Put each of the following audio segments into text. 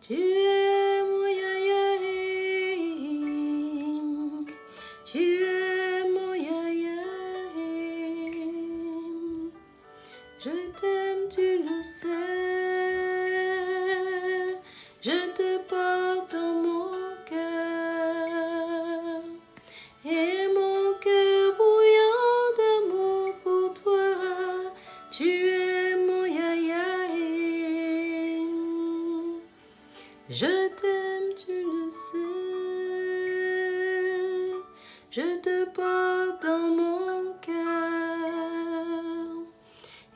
Tu es mon Yayaim, tu es mon Yayaim. Je t'aime, tu le sais, je te porte dans mon cœur. Et mon cœur bouillant d'amour pour toi, tu es mon Yayaim. Je t'aime, tu le sais, je te porte dans mon cœur.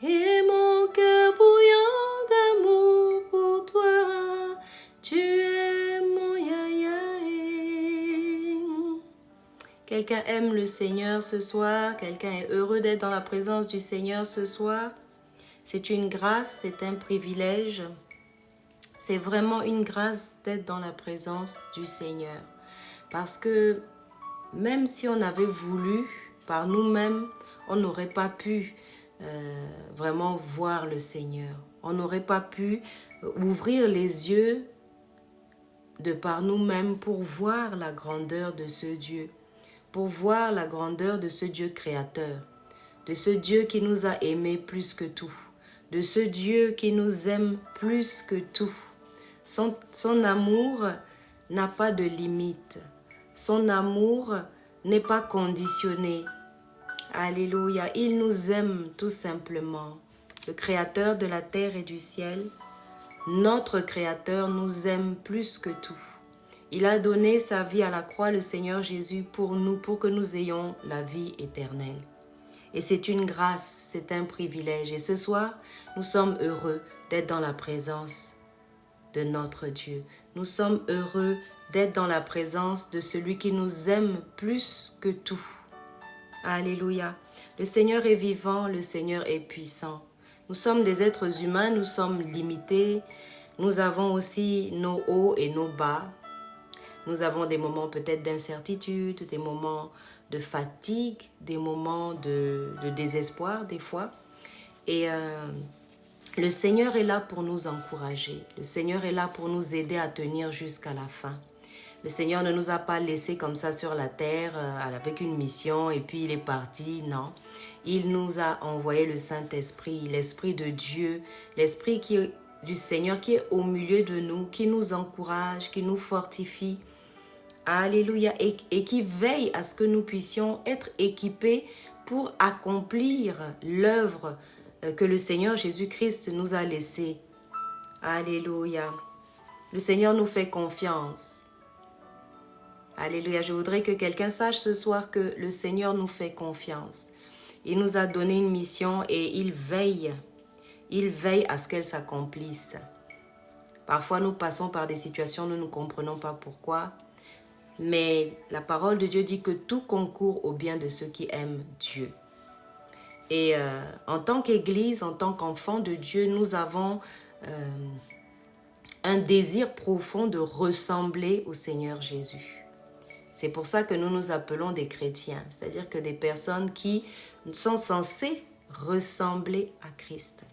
Et mon cœur bouillant d'amour pour toi, tu es mon Yayaim. Quelqu'un aime le Seigneur ce soir, quelqu'un est heureux d'être dans la présence du Seigneur ce soir. C'est une grâce, c'est un privilège. C'est vraiment une grâce d'être dans la présence du Seigneur. Parce que même si on avait voulu, par nous-mêmes, on n'aurait pas pu vraiment voir le Seigneur. On n'aurait pas pu ouvrir les yeux de par nous-mêmes pour voir la grandeur de ce Dieu, pour voir la grandeur de ce Dieu créateur, de ce Dieu qui nous a aimés plus que tout, de ce Dieu qui nous aime plus que tout. Son amour n'a pas de limite. Son amour n'est pas conditionné. Alléluia, il nous aime tout simplement. Le Créateur de la terre et du ciel, notre Créateur nous aime plus que tout. Il a donné sa vie à la croix, le Seigneur Jésus, pour nous, pour que nous ayons la vie éternelle. Et c'est une grâce, c'est un privilège. Et ce soir, nous sommes heureux d'être dans la présence de notre Dieu. Nous sommes heureux d'être dans la présence de celui qui nous aime plus que tout. Alléluia. Le Seigneur est vivant, le Seigneur est puissant. Nous sommes des êtres humains, nous sommes limités. Nous avons aussi nos hauts et nos bas. Nous avons des moments peut-être d'incertitude, des moments de fatigue, des moments de désespoir des fois. Et le Seigneur est là pour nous encourager. Le Seigneur est là pour nous aider à tenir jusqu'à la fin. Le Seigneur ne nous a pas laissés comme ça sur la terre avec une mission et puis il est parti. Non, il nous a envoyé le Saint-Esprit, l'Esprit de Dieu, l'Esprit du Seigneur qui est au milieu de nous, qui nous encourage, qui nous fortifie. Alléluia. Et qui veille à ce que nous puissions être équipés pour accomplir l'œuvre que le Seigneur Jésus-Christ nous a laissée. Alléluia. Le Seigneur nous fait confiance. Alléluia. Je voudrais que quelqu'un sache ce soir que le Seigneur nous fait confiance. Il nous a donné une mission et il veille à ce qu'elle s'accomplisse. Parfois, nous passons par des situations, nous ne comprenons pas pourquoi. Mais la parole de Dieu dit que tout concourt au bien de ceux qui aiment Dieu. Et en tant qu'Église, en tant qu'enfants de Dieu, nous avons un désir profond de ressembler au Seigneur Jésus. C'est pour ça que nous nous appelons des chrétiens, c'est-à-dire que des personnes qui sont censées ressembler à Christ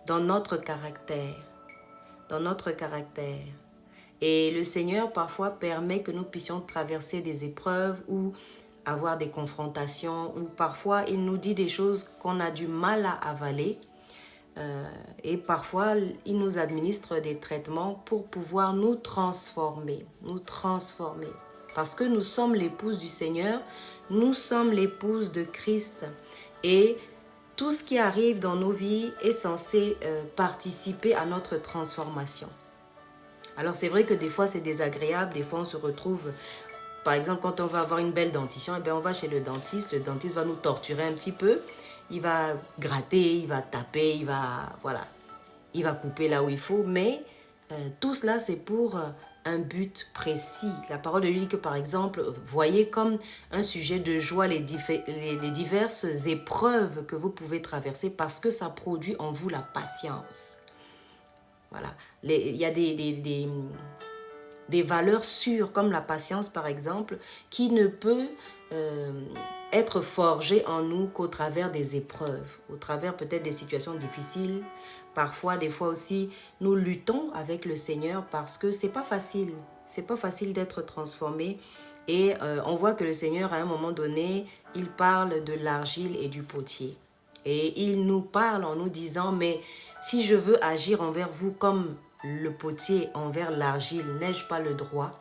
dans notre caractère, Et le Seigneur parfois permet que nous puissions traverser des épreuves ou avoir des confrontations, ou parfois il nous dit des choses qu'on a du mal à avaler. Et parfois il nous administre des traitements pour pouvoir nous transformer. Parce que nous sommes l'épouse du Seigneur, nous sommes l'épouse de Christ. Et tout ce qui arrive dans nos vies est censé participer à notre transformation. Alors c'est vrai que des fois c'est désagréable, des fois on se retrouve, par exemple quand on va avoir une belle dentition, eh bien on va chez le dentiste va nous torturer un petit peu, il va gratter, il va taper, il va couper là où il faut, mais tout cela c'est pour un but précis. La parole de Dieu dit que par exemple, voyez comme un sujet de joie les diverses épreuves que vous pouvez traverser parce que ça produit en vous la patience. Voilà. Il y a des valeurs sûres comme la patience par exemple qui ne peut être forgé en nous qu'au travers des épreuves, au travers peut-être des situations difficiles. Parfois, des fois aussi, nous luttons avec le Seigneur parce que c'est pas facile. C'est pas facile d'être transformé. Et on voit que le Seigneur, à un moment donné, il parle de l'argile et du potier. Et il nous parle en nous disant, mais si je veux agir envers vous comme le potier envers l'argile, n'ai-je pas le droit?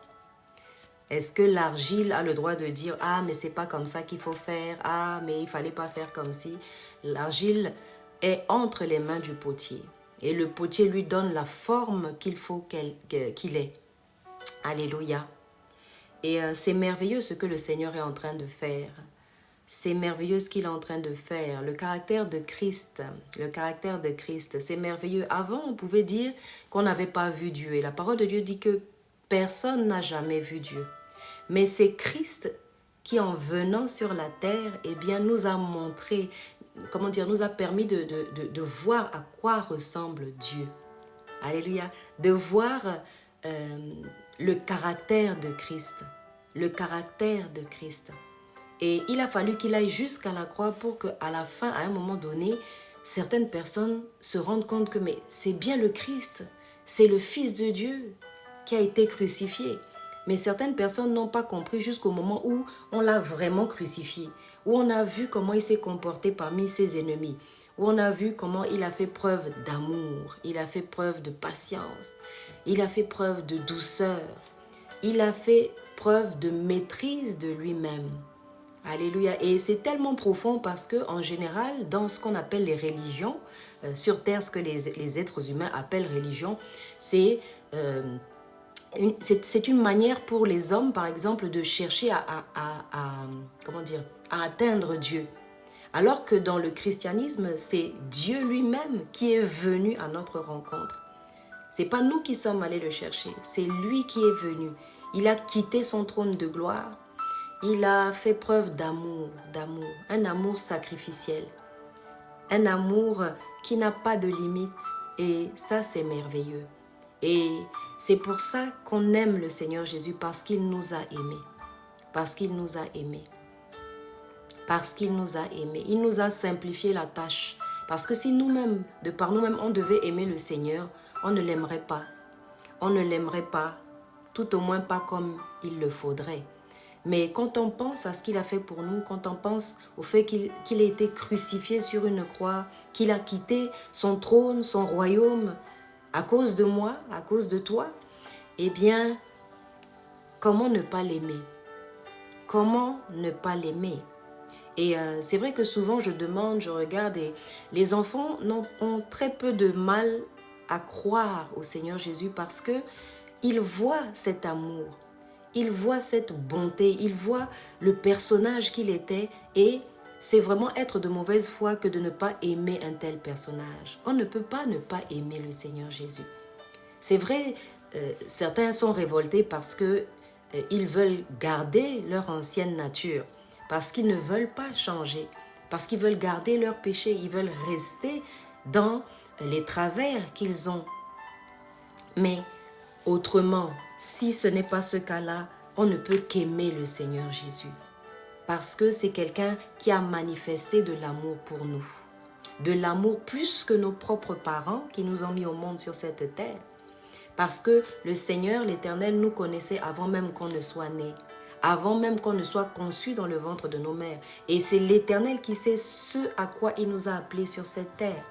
Est-ce que l'argile a le droit de dire, ah, mais c'est pas comme ça qu'il faut faire, ah, mais il fallait pas faire comme si? L'argile est entre les mains du potier. Et le potier lui donne la forme qu'il faut qu'il ait. Alléluia. Et c'est merveilleux ce que le Seigneur est en train de faire. C'est merveilleux ce qu'il est en train de faire. Le caractère de Christ, c'est merveilleux. Avant, on pouvait dire qu'on n'avait pas vu Dieu. Et la parole de Dieu dit que personne n'a jamais vu Dieu. Mais c'est Christ qui, en venant sur la terre, eh bien, nous a montré, comment dire, nous a permis de voir à quoi ressemble Dieu. Alléluia. De voir le caractère de Christ. Le caractère de Christ. Et il a fallu qu'il aille jusqu'à la croix pour qu'à la fin, à un moment donné, certaines personnes se rendent compte que mais c'est bien le Christ, c'est le Fils de Dieu qui a été crucifié. Mais certaines personnes n'ont pas compris jusqu'au moment où on l'a vraiment crucifié, où on a vu comment il s'est comporté parmi ses ennemis, où on a vu comment il a fait preuve d'amour, il a fait preuve de patience, il a fait preuve de douceur, il a fait preuve de maîtrise de lui-même. Alléluia. Et c'est tellement profond parce que en général, dans ce qu'on appelle les religions, sur Terre, ce que les êtres humains appellent religion, c'est une manière pour les hommes, par exemple, de chercher comment dire, à atteindre Dieu. Alors que dans le christianisme, c'est Dieu lui-même qui est venu à notre rencontre. C'est pas nous qui sommes allés le chercher, c'est lui qui est venu. Il a quitté son trône de gloire. Il a fait preuve d'amour, un amour sacrificiel, un amour qui n'a pas de limite. Et ça, c'est merveilleux. Et c'est pour ça qu'on aime le Seigneur Jésus, parce qu'il nous a aimés. Parce qu'il nous a aimés. Parce qu'il nous a aimés. Il nous a simplifié la tâche. Parce que si nous-mêmes, de par nous-mêmes, on devait aimer le Seigneur, on ne l'aimerait pas. On ne l'aimerait pas, tout au moins pas comme il le faudrait. Mais quand on pense à ce qu'il a fait pour nous, quand on pense au fait qu'il a été crucifié sur une croix, qu'il a quitté son trône, son royaume, à cause de moi, à cause de toi, eh bien, comment ne pas l'aimer? Comment ne pas l'aimer? Et c'est vrai que souvent je demande, je regarde, et les enfants ont très peu de mal à croire au Seigneur Jésus parce qu'ils voient cet amour. Il voit cette bonté, il voit le personnage qu'il était et c'est vraiment être de mauvaise foi que de ne pas aimer un tel personnage. On ne peut pas ne pas aimer le Seigneur Jésus. C'est vrai, certains sont révoltés parce qu'ils veulent garder leur ancienne nature, parce qu'ils ne veulent pas changer, parce qu'ils veulent garder leur péché, ils veulent rester dans les travers qu'ils ont. Mais autrement, si ce n'est pas ce cas-là, on ne peut qu'aimer le Seigneur Jésus. Parce que c'est quelqu'un qui a manifesté de l'amour pour nous. De l'amour plus que nos propres parents qui nous ont mis au monde sur cette terre. Parce que le Seigneur, l'Éternel, nous connaissait avant même qu'on ne soit né. Avant même qu'on ne soit conçu dans le ventre de nos mères. Et c'est l'Éternel qui sait ce à quoi il nous a appelés sur cette terre.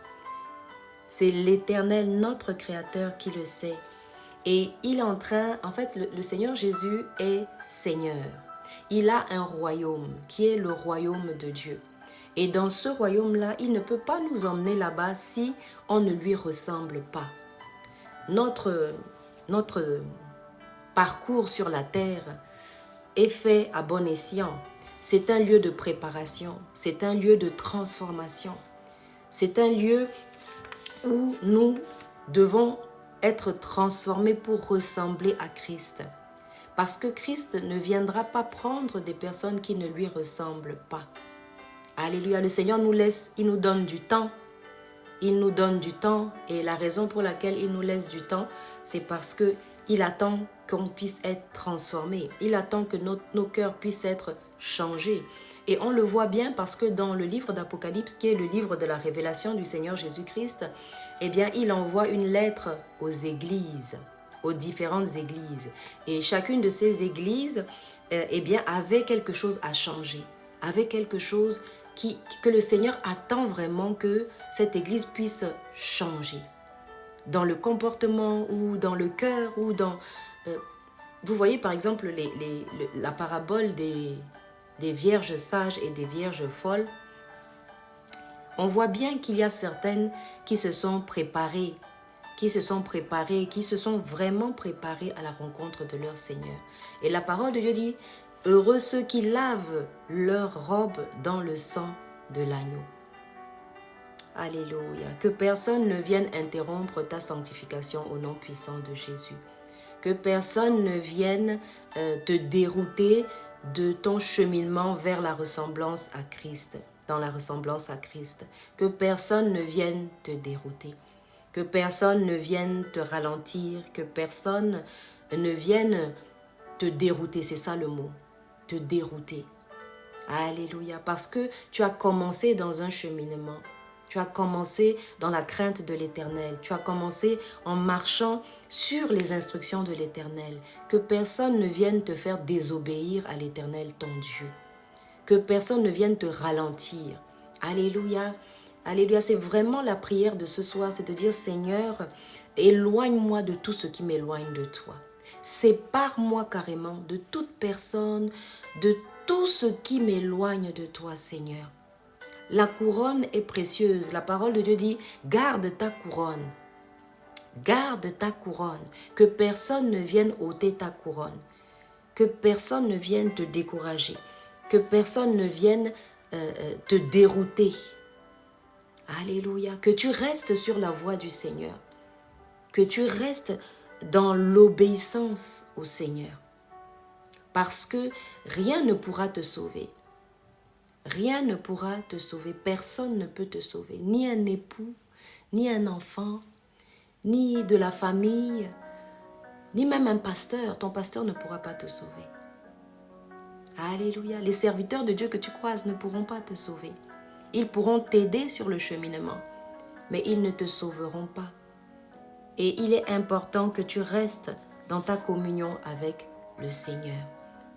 C'est l'Éternel, notre Créateur, qui le sait. Et il est en train, en fait, le Seigneur Jésus est Seigneur. Il a un royaume qui est le royaume de Dieu. Et dans ce royaume-là, il ne peut pas nous emmener là-bas si on ne lui ressemble pas. Notre parcours sur la terre est fait à bon escient. C'est un lieu de préparation, c'est un lieu de transformation. C'est un lieu où nous devons être transformés pour ressembler à Christ. Parce que Christ ne viendra pas prendre des personnes qui ne lui ressemblent pas. Alléluia, le Seigneur nous laisse, il nous donne du temps. Il nous donne du temps et la raison pour laquelle il nous laisse du temps, c'est parce qu'il attend qu'on puisse être transformé. Il attend que nos cœurs puissent être changés. Et on le voit bien parce que dans le livre d'Apocalypse, qui est le livre de la révélation du Seigneur Jésus-Christ, eh bien, il envoie une lettre aux églises, aux différentes églises. Et chacune de ces églises, eh bien, avait quelque chose à changer, avait quelque chose que le Seigneur attend vraiment que cette église puisse changer. Dans le comportement ou dans le cœur ou dans... vous voyez par exemple la parabole des vierges sages et des vierges folles. On voit bien qu'il y a certaines qui se sont préparées, qui se sont vraiment préparées à la rencontre de leur Seigneur. Et la parole de Dieu dit, heureux ceux qui lavent leur robe dans le sang de l'agneau. Alléluia. Que personne ne vienne interrompre ta sanctification au nom puissant de Jésus. Que personne ne vienne te dérouter de ton cheminement vers la ressemblance à Christ, dans la ressemblance à Christ. Que personne ne vienne te dérouter. Que personne ne vienne te ralentir. Que personne ne vienne te dérouter. C'est ça le mot. Te dérouter. Alléluia. Parce que tu as commencé dans un cheminement. Tu as commencé dans la crainte de l'Éternel. Tu as commencé en marchant sur les instructions de l'Éternel. Que personne ne vienne te faire désobéir à l'Éternel, ton Dieu. Que personne ne vienne te ralentir. Alléluia. Alléluia. C'est vraiment la prière de ce soir. C'est de dire, Seigneur, éloigne-moi de tout ce qui m'éloigne de toi. Sépare-moi carrément de toute personne, de tout ce qui m'éloigne de toi, Seigneur. La couronne est précieuse. La parole de Dieu dit, garde ta couronne. Garde ta couronne. Que personne ne vienne ôter ta couronne. Que personne ne vienne te décourager. Que personne ne vienne te dérouter. Alléluia. Que tu restes sur la voie du Seigneur. Que tu restes dans l'obéissance au Seigneur. Parce que rien ne pourra te sauver. Rien ne pourra te sauver, personne ne peut te sauver, ni un époux, ni un enfant, ni de la famille, ni même un pasteur. Ton pasteur ne pourra pas te sauver. Alléluia. Les serviteurs de Dieu que tu croises ne pourront pas te sauver. Ils pourront t'aider sur le cheminement, mais ils ne te sauveront pas. Et il est important que tu restes dans ta communion avec le Seigneur.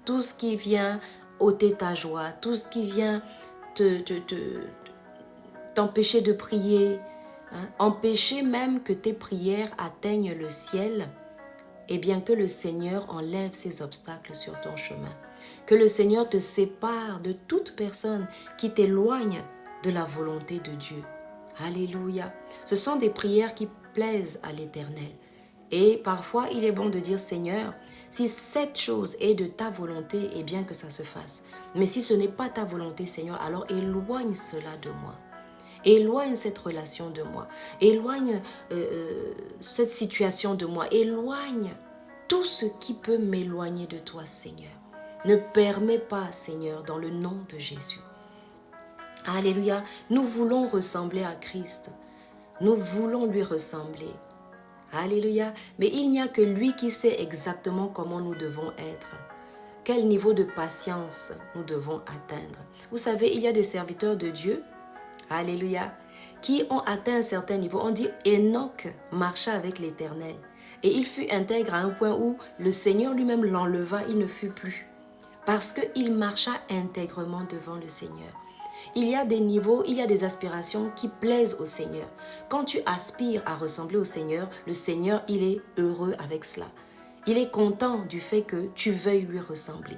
Tout ce qui vient ôter ta joie, tout ce qui vient t'empêcher de prier, empêcher même que tes prières atteignent le ciel, et bien que le Seigneur enlève ces obstacles sur ton chemin. Que le Seigneur te sépare de toute personne qui t'éloigne de la volonté de Dieu. Alléluia. Ce sont des prières qui plaisent à l'Éternel. Et parfois, il est bon de dire, Seigneur, si cette chose est de ta volonté, eh bien que ça se fasse. Mais si ce n'est pas ta volonté, Seigneur, alors éloigne cela de moi. Éloigne cette relation de moi. Éloigne cette situation de moi. Éloigne tout ce qui peut m'éloigner de toi, Seigneur. Ne permets pas, Seigneur, dans le nom de Jésus. Alléluia. Nous voulons ressembler à Christ. Nous voulons lui ressembler. Alléluia. Mais il n'y a que lui qui sait exactement comment nous devons être. Quel niveau de patience nous devons atteindre. Vous savez, il y a des serviteurs de Dieu, alléluia, qui ont atteint un certain niveau. On dit Enoch marcha avec l'Éternel. Et il fut intègre à un point où le Seigneur lui-même l'enleva, il ne fut plus. Parce qu'il marcha intègrement devant le Seigneur. Il y a des niveaux, il y a des aspirations qui plaisent au Seigneur. Quand tu aspires à ressembler au Seigneur, le Seigneur, il est heureux avec cela. Il est content du fait que tu veuilles lui ressembler.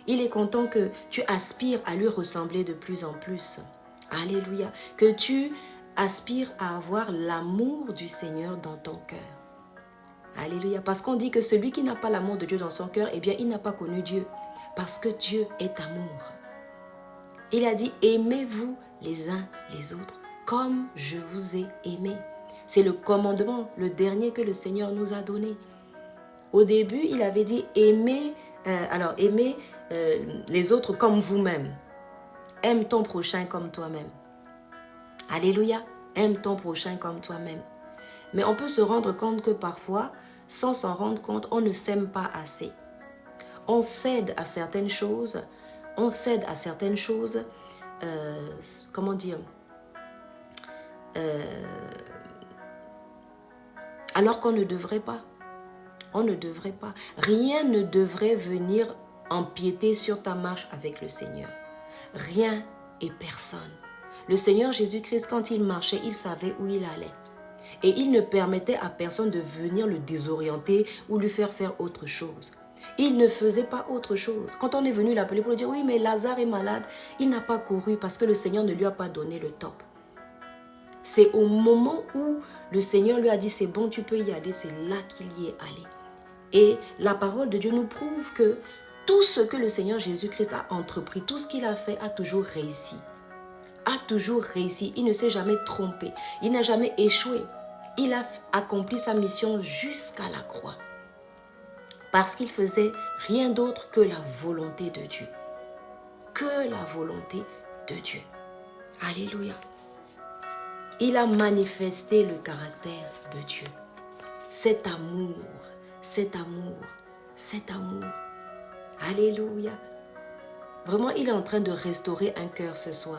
Il est content que tu aspires à lui ressembler de plus en plus. Alléluia. Que tu aspires à avoir l'amour du Seigneur dans ton cœur. Alléluia. Parce qu'on dit que celui qui n'a pas l'amour de Dieu dans son cœur, eh bien, il n'a pas connu Dieu. Parce que Dieu est amour. Il a dit, aimez-vous les uns les autres comme je vous ai aimé. C'est le commandement, le dernier que le Seigneur nous a donné. Au début, il avait dit, aimez les autres comme vous-même. Aime ton prochain comme toi-même. Alléluia. Aime ton prochain comme toi-même. Mais on peut se rendre compte que parfois, sans s'en rendre compte, on ne s'aime pas assez. On cède à certaines choses on cède à certaines choses, comment dire, alors qu'on ne devrait pas. On ne devrait pas. Rien ne devrait venir empiéter sur ta marche avec le Seigneur. Rien et personne. Le Seigneur Jésus-Christ, quand il marchait, il savait où il allait. Et il ne permettait à personne de venir le désorienter ou lui faire autre chose. Il ne faisait pas autre chose. Quand on est venu l'appeler pour lui dire, oui, mais Lazare est malade, il n'a pas couru parce que le Seigneur ne lui a pas donné le top. C'est au moment où le Seigneur lui a dit, c'est bon, tu peux y aller, c'est là qu'il y est allé. Et la parole de Dieu nous prouve que tout ce que le Seigneur Jésus-Christ a entrepris, tout ce qu'il a fait a toujours réussi. A toujours réussi. Il ne s'est jamais trompé. Il n'a jamais échoué. Il a accompli sa mission jusqu'à la croix. Parce qu'il faisait rien d'autre que la volonté de Dieu. Que la volonté de Dieu. Alléluia. Il a manifesté le caractère de Dieu. Cet amour, cet amour, cet amour. Alléluia. Vraiment, il est en train de restaurer un cœur ce soir.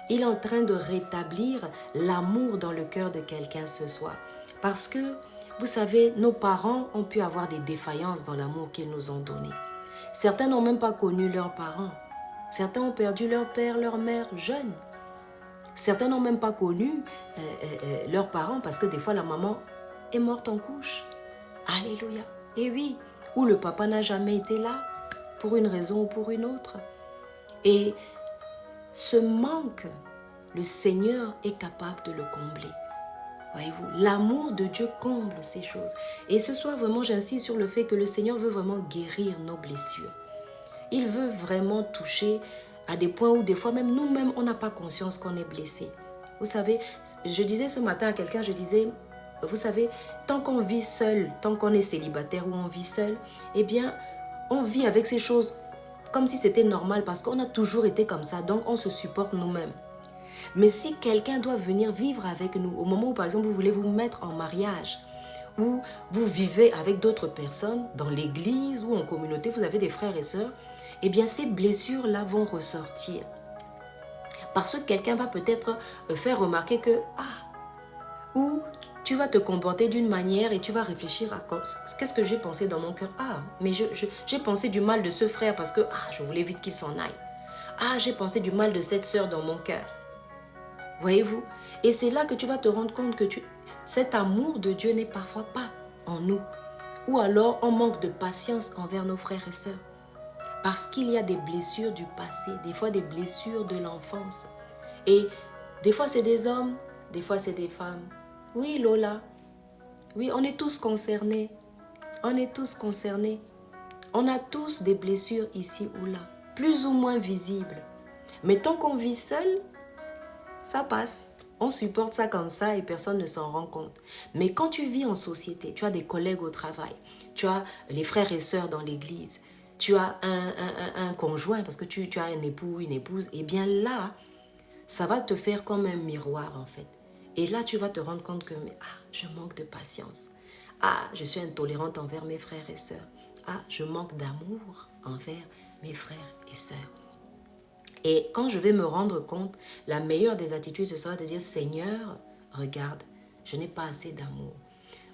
Il est en train de rétablir l'amour dans le cœur de quelqu'un ce soir. Parce que, vous savez, nos parents ont pu avoir des défaillances dans l'amour qu'ils nous ont donné. Certains n'ont même pas connu leurs parents. Certains ont perdu leur père, leur mère jeunes. Certains n'ont même pas connu leurs parents parce que des fois la maman est morte en couche. Alléluia. Et oui, ou le papa n'a jamais été là pour une raison ou pour une autre. Et ce manque, le Seigneur est capable de le combler. Voyez-vous, l'amour de Dieu comble ces choses. Et ce soir, vraiment, j'insiste sur le fait que le Seigneur veut vraiment guérir nos blessures. Il veut vraiment toucher à des points où des fois même nous-mêmes, on n'a pas conscience qu'on est blessé. Vous savez, je disais ce matin à quelqu'un, je disais, vous savez, tant qu'on vit seul, tant qu'on est célibataire ou on vit seul, eh bien, on vit avec ces choses comme si c'était normal parce qu'on a toujours été comme ça, donc on se supporte nous-mêmes. Mais si quelqu'un doit venir vivre avec nous, au moment où par exemple vous voulez vous mettre en mariage, ou vous vivez avec d'autres personnes dans l'église ou en communauté, vous avez des frères et sœurs, eh bien ces blessures-là vont ressortir. Parce que quelqu'un va peut-être faire remarquer que, ou tu vas te comporter d'une manière et tu vas réfléchir à qu'est-ce que j'ai pensé dans mon cœur. Mais j'ai pensé du mal de ce frère parce que je voulais vite qu'il s'en aille. J'ai pensé du mal de cette sœur dans mon cœur. Voyez-vous? Et c'est là que tu vas te rendre compte que cet amour de Dieu n'est parfois pas en nous. Ou alors on manque de patience envers nos frères et sœurs. Parce qu'il y a des blessures du passé, des fois des blessures de l'enfance. Et des fois c'est des hommes, des fois c'est des femmes. Oui, Lola. Oui, on est tous concernés. On est tous concernés. On a tous des blessures ici ou là, plus ou moins visibles. Mais tant qu'on vit seul, ça passe. On supporte ça comme ça et personne ne s'en rend compte. Mais quand tu vis en société, tu as des collègues au travail, tu as les frères et sœurs dans l'église, tu as un conjoint parce que tu as un époux, une épouse, et bien là, ça va te faire comme un miroir en fait. Et là, tu vas te rendre compte que je manque de patience. Je suis intolérante envers mes frères et sœurs. Je manque d'amour envers mes frères et sœurs. Et quand je vais me rendre compte, la meilleure des attitudes, ce sera de dire, Seigneur, regarde, je n'ai pas assez d'amour.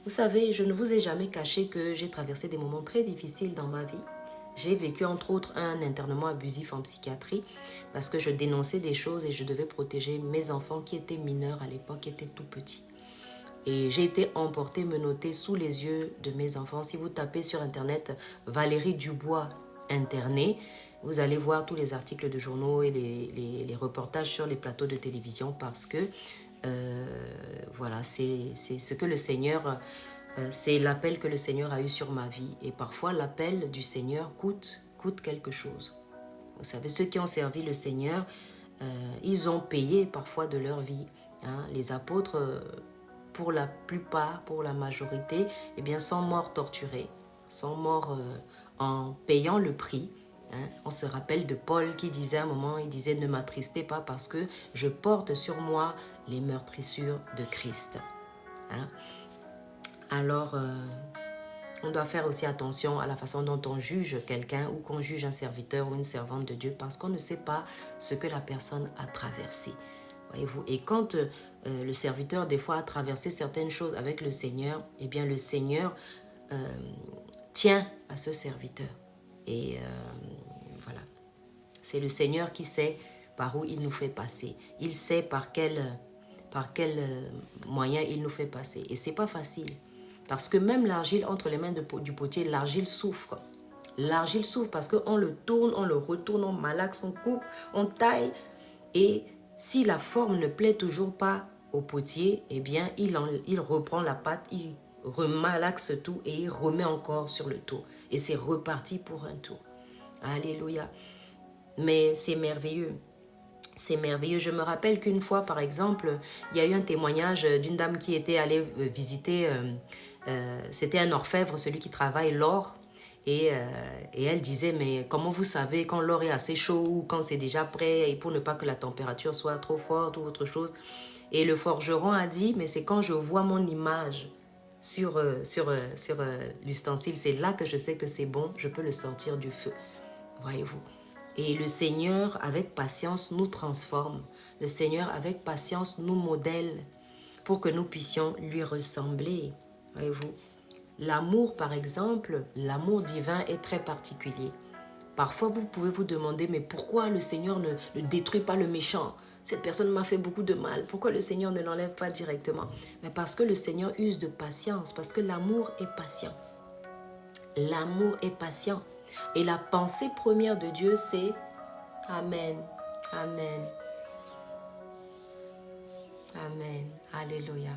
Vous savez, je ne vous ai jamais caché que j'ai traversé des moments très difficiles dans ma vie. J'ai vécu entre autres un internement abusif en psychiatrie parce que je dénonçais des choses et je devais protéger mes enfants qui étaient mineurs à l'époque, qui étaient tout petits. Et j'ai été emportée, menottée sous les yeux de mes enfants. Si vous tapez sur internet Valérie Dubois internée, vous allez voir tous les articles de journaux et les reportages sur les plateaux de télévision parce que voilà, c'est ce que le Seigneur... c'est l'appel que le Seigneur a eu sur ma vie. Et parfois, l'appel du Seigneur coûte quelque chose. Vous savez, ceux qui ont servi le Seigneur, ils ont payé parfois de leur vie. Les apôtres, pour la plupart, pour la majorité, eh bien, sont morts torturés, sont morts en payant le prix. On se rappelle de Paul qui disait à un moment, il disait « Ne m'attristez pas parce que je porte sur moi les meurtrissures de Christ. » Alors, On doit faire aussi attention à la façon dont on juge quelqu'un ou qu'on juge un serviteur ou une servante de Dieu parce qu'on ne sait pas ce que la personne a traversé. Voyez-vous? Et quand le serviteur, des fois, a traversé certaines choses avec le Seigneur, eh bien, le Seigneur tient à ce serviteur. Et voilà. C'est le Seigneur qui sait par où il nous fait passer. Il sait par quel moyen il nous fait passer. Et c'est pas facile. Parce que même l'argile entre les mains du potier, l'argile souffre. L'argile souffre parce qu'on le tourne, on le retourne, on malaxe, on coupe, on taille. Et si la forme ne plaît toujours pas au potier, eh bien, il reprend la pâte, il remalaxe tout et il remet encore sur le tour. Et c'est reparti pour un tour. Alléluia. Mais c'est merveilleux. C'est merveilleux. Je me rappelle qu'une fois, par exemple, il y a eu un témoignage d'une dame qui était allée visiter, c'était un orfèvre, celui qui travaille l'or. Et elle disait, mais comment vous savez quand l'or est assez chaud ou quand c'est déjà prêt et pour ne pas que la température soit trop forte ou autre chose. Et le forgeron a dit, mais c'est quand je vois mon image sur l'ustensile, c'est là que je sais que c'est bon, je peux le sortir du feu. Voyez-vous. Et le Seigneur, avec patience, nous transforme. Le Seigneur, avec patience, nous modèle pour que nous puissions lui ressembler. Voyez-vous. L'amour, par exemple, l'amour divin est très particulier. Parfois, vous pouvez vous demander, mais pourquoi le Seigneur ne détruit pas le méchant? Cette personne m'a fait beaucoup de mal. Pourquoi le Seigneur ne l'enlève pas directement? Mais parce que le Seigneur use de patience, parce que l'amour est patient. L'amour est patient. Et la pensée première de Dieu, c'est Amen, Amen, Amen, Alléluia.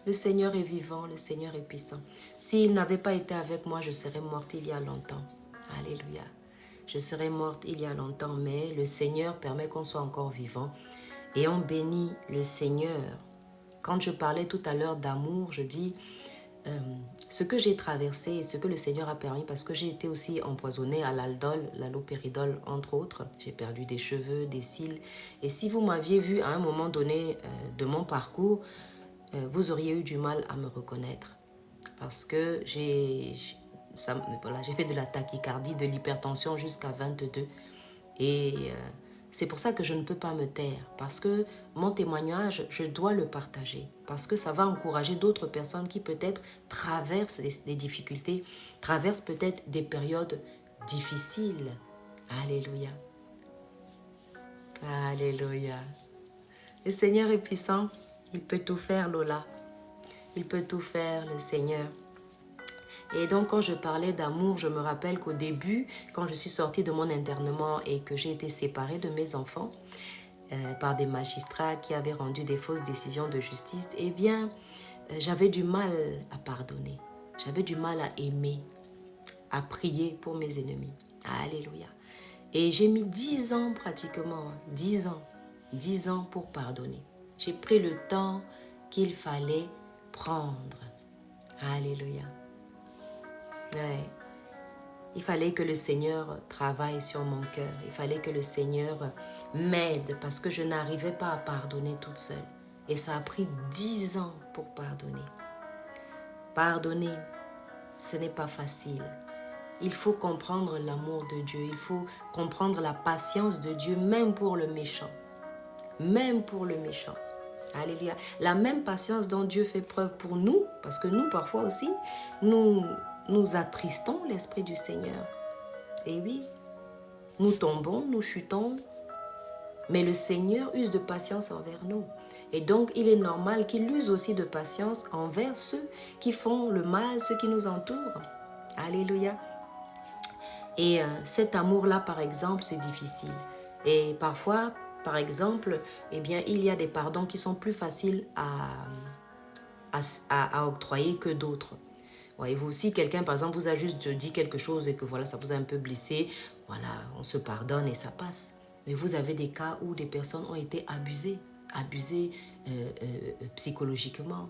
Le Seigneur est vivant, le Seigneur est puissant. S'il n'avait pas été avec moi, je serais morte il y a longtemps. Alléluia. Je serais morte il y a longtemps, mais le Seigneur permet qu'on soit encore vivant. Et on bénit le Seigneur. Quand je parlais tout à l'heure d'amour, je dis ce que j'ai traversé et ce que le Seigneur a permis, parce que j'ai été aussi empoisonnée à l'aldol, l'allopéridol, entre autres. J'ai perdu des cheveux, des cils. Et si vous m'aviez vu à un moment donné de mon parcours, vous auriez eu du mal à me reconnaître. Parce que j'ai fait de la tachycardie, de l'hypertension jusqu'à 22. Et c'est pour ça que je ne peux pas me taire. Parce que mon témoignage, je dois le partager. Parce que ça va encourager d'autres personnes qui peut-être traversent des difficultés, traversent peut-être des périodes difficiles. Alléluia. Alléluia. Le Seigneur est puissant. Il peut tout faire, Lola. Il peut tout faire, le Seigneur. Et donc, quand je parlais d'amour, je me rappelle qu'au début, quand je suis sortie de mon internement et que j'ai été séparée de mes enfants par des magistrats qui avaient rendu des fausses décisions de justice, eh bien, j'avais du mal à pardonner. J'avais du mal à aimer, à prier pour mes ennemis. Alléluia. Et j'ai mis 10 ans pratiquement, 10 ans pour pardonner. J'ai pris le temps qu'il fallait prendre. Alléluia. Ouais. Il fallait que le Seigneur travaille sur mon cœur. Il fallait que le Seigneur m'aide parce que je n'arrivais pas à pardonner toute seule. Et ça a pris 10 ans pour pardonner. Pardonner, ce n'est pas facile. Il faut comprendre l'amour de Dieu. Il faut comprendre la patience de Dieu, même pour le méchant. Même pour le méchant. Alléluia. La même patience dont Dieu fait preuve pour nous, parce que nous, parfois aussi, nous attristons l'Esprit du Seigneur. Et oui, nous tombons, nous chutons, mais le Seigneur use de patience envers nous. Et donc, il est normal qu'il use aussi de patience envers ceux qui font le mal, ceux qui nous entourent. Alléluia. Et cet amour-là, par exemple, c'est difficile. Et parfois, par exemple, eh bien, il y a des pardons qui sont plus faciles à octroyer que d'autres. Voyez-vous, si quelqu'un, par exemple, vous a juste dit quelque chose et que voilà, ça vous a un peu blessé, voilà, on se pardonne et ça passe. Mais vous avez des cas où des personnes ont été abusées psychologiquement,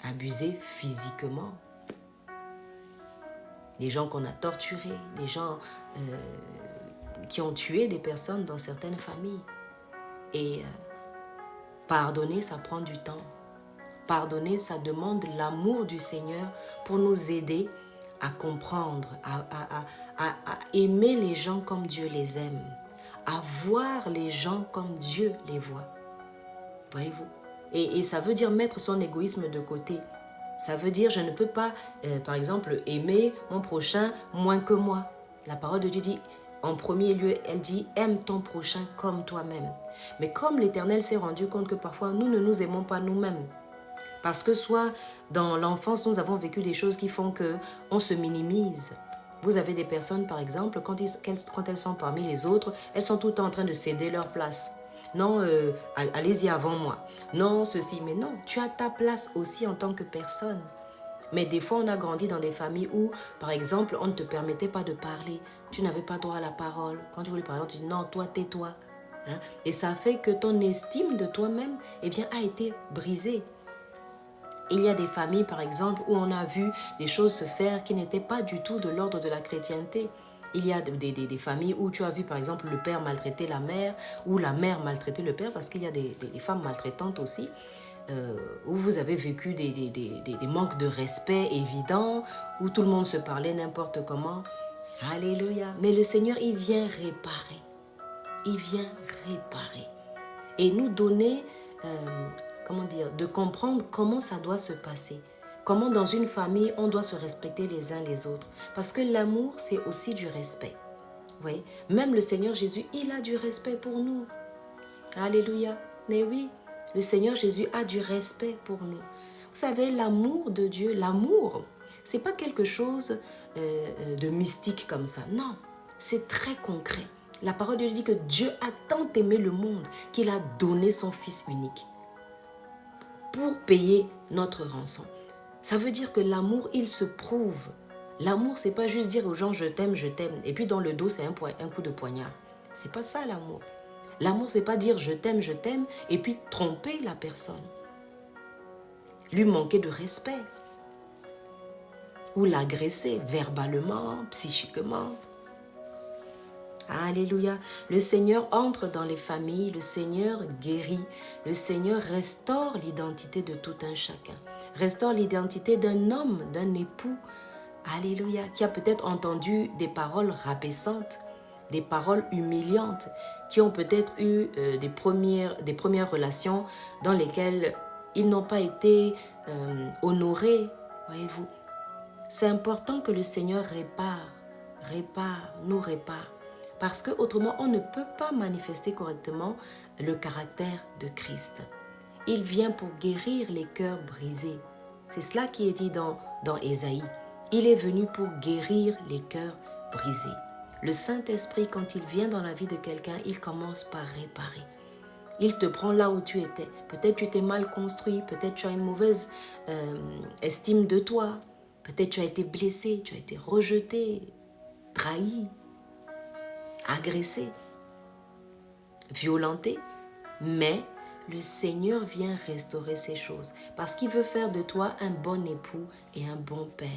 abusées physiquement. Des gens qu'on a torturés, des gens qui ont tué des personnes dans certaines familles. Et pardonner, ça prend du temps. Pardonner, ça demande l'amour du Seigneur pour nous aider à comprendre, à aimer les gens comme Dieu les aime, à voir les gens comme Dieu les voit. Voyez-vous? Et ça veut dire mettre son égoïsme de côté. Ça veut dire je ne peux pas, par exemple, aimer mon prochain moins que moi. La parole de Dieu dit, en premier lieu, elle dit, aime ton prochain comme toi-même. Mais comme l'Éternel s'est rendu compte que parfois nous ne nous aimons pas nous-mêmes, parce que soit dans l'enfance, nous avons vécu des choses qui font qu'on se minimise. Vous avez des personnes, par exemple, quand elles sont parmi les autres, elles sont tout le temps en train de céder leur place. Non, allez-y avant moi. Non, ceci, mais non, tu as ta place aussi en tant que personne. Mais des fois, on a grandi dans des familles où, par exemple, on ne te permettait pas de parler. Tu n'avais pas droit à la parole. Quand tu voulais parler, tu dis non, toi, tais-toi. Hein? Et ça fait que ton estime de toi-même, eh bien, a été brisée. Il y a des familles, par exemple, où on a vu des choses se faire qui n'étaient pas du tout de l'ordre de la chrétienté. Il y a des familles où tu as vu, par exemple, le père maltraiter la mère ou la mère maltraiter le père, parce qu'il y a des femmes maltraitantes aussi, où vous avez vécu des manques de respect évidents, où tout le monde se parlait n'importe comment. Alléluia. Mais le Seigneur, il vient réparer. Il vient réparer. Et nous donner, de comprendre comment ça doit se passer. Comment dans une famille, on doit se respecter les uns les autres. Parce que l'amour, c'est aussi du respect. Oui. Même le Seigneur Jésus, il a du respect pour nous. Alléluia. Mais oui, le Seigneur Jésus a du respect pour nous. Vous savez, l'amour de Dieu, l'amour, c'est pas quelque chose de mystique comme ça. Non, c'est très concret. La parole de Dieu dit que Dieu a tant aimé le monde qu'il a donné son Fils unique pour payer notre rançon. Ça veut dire que l'amour, il se prouve. L'amour, c'est pas juste dire aux gens je t'aime, et puis dans le dos, c'est un coup de poignard. C'est pas ça l'amour. L'amour, c'est pas dire je t'aime, et puis tromper la personne. Lui manquer de respect. Ou l'agresser verbalement, psychiquement. Alléluia. Le Seigneur entre dans les familles, le Seigneur guérit, le Seigneur restaure l'identité de tout un chacun. Restaure l'identité d'un homme, d'un époux. Alléluia. Qui a peut-être entendu des paroles rabaissantes, des paroles humiliantes, qui ont peut-être eu des premières relations dans lesquelles ils n'ont pas été honorés. Voyez-vous. C'est important que le Seigneur nous répare. Parce qu'autrement, on ne peut pas manifester correctement le caractère de Christ. Il vient pour guérir les cœurs brisés. C'est cela qui est dit dans Ésaïe. Il est venu pour guérir les cœurs brisés. Le Saint-Esprit, quand il vient dans la vie de quelqu'un, il commence par réparer. Il te prend là où tu étais. Peut-être tu t'es mal construit, peut-être tu as une mauvaise estime de toi. Peut-être tu as été blessé, tu as été rejeté, trahi, agressé, violenté. Mais le Seigneur vient restaurer ces choses parce qu'il veut faire de toi un bon époux et un bon père.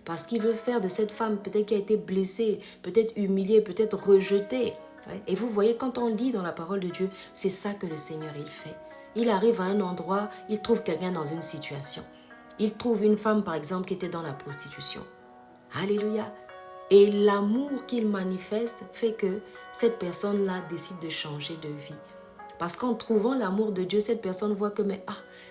Parce qu'il veut faire de cette femme peut-être qui a été blessée, peut-être humiliée, peut-être rejetée. Et vous voyez, quand on lit dans la parole de Dieu, c'est ça que le Seigneur, il fait. Il arrive à un endroit, il trouve quelqu'un dans une situation. Il trouve une femme, par exemple, qui était dans la prostitution. Alléluia. Et l'amour qu'il manifeste fait que cette personne-là décide de changer de vie. Parce qu'en trouvant l'amour de Dieu, cette personne voit que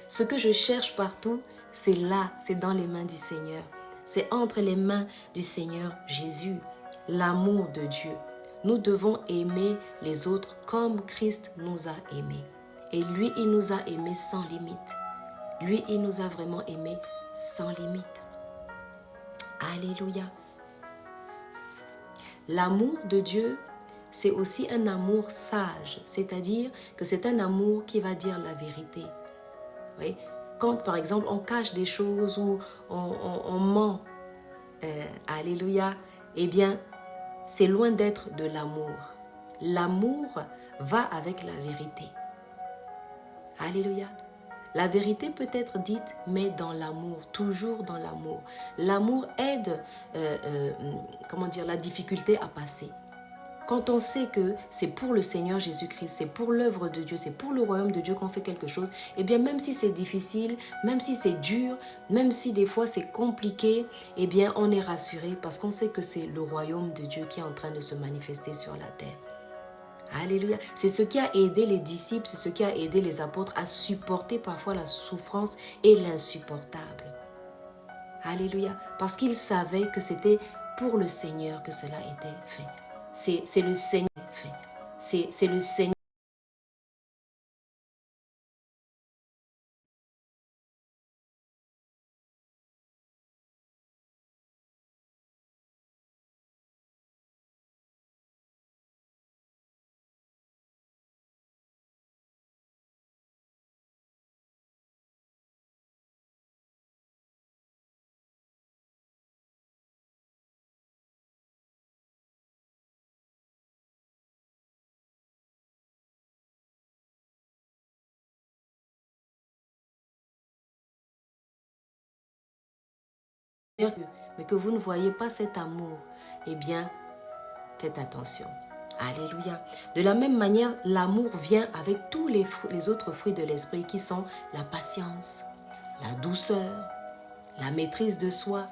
ce que je cherche partout, c'est là, c'est dans les mains du Seigneur. C'est entre les mains du Seigneur Jésus, l'amour de Dieu. Nous devons aimer les autres comme Christ nous a aimés. Et lui, il nous a aimés sans limite. Lui, il nous a vraiment aimés sans limite. Alléluia. L'amour de Dieu, c'est aussi un amour sage, c'est-à-dire que c'est un amour qui va dire la vérité. Oui? Quand, par exemple, on cache des choses ou on ment, alléluia, eh bien, c'est loin d'être de l'amour. L'amour va avec la vérité. Alléluia. La vérité peut être dite, mais dans l'amour, toujours dans l'amour. L'amour aide, la difficulté à passer. Quand on sait que c'est pour le Seigneur Jésus-Christ, c'est pour l'œuvre de Dieu, c'est pour le royaume de Dieu qu'on fait quelque chose, eh bien même si c'est difficile, même si c'est dur, même si des fois c'est compliqué, eh bien on est rassuré parce qu'on sait que c'est le royaume de Dieu qui est en train de se manifester sur la terre. Alléluia. C'est ce qui a aidé les disciples, c'est ce qui a aidé les apôtres à supporter parfois la souffrance et l'insupportable. Alléluia. Parce qu'ils savaient que c'était pour le Seigneur que cela était fait. C'est le Seigneur fait. C'est le Seigneur. Mais que vous ne voyez pas cet amour, eh bien, faites attention. Alléluia. De la même manière, l'amour vient avec tous les autres fruits de l'esprit qui sont la patience, la douceur, la maîtrise de soi.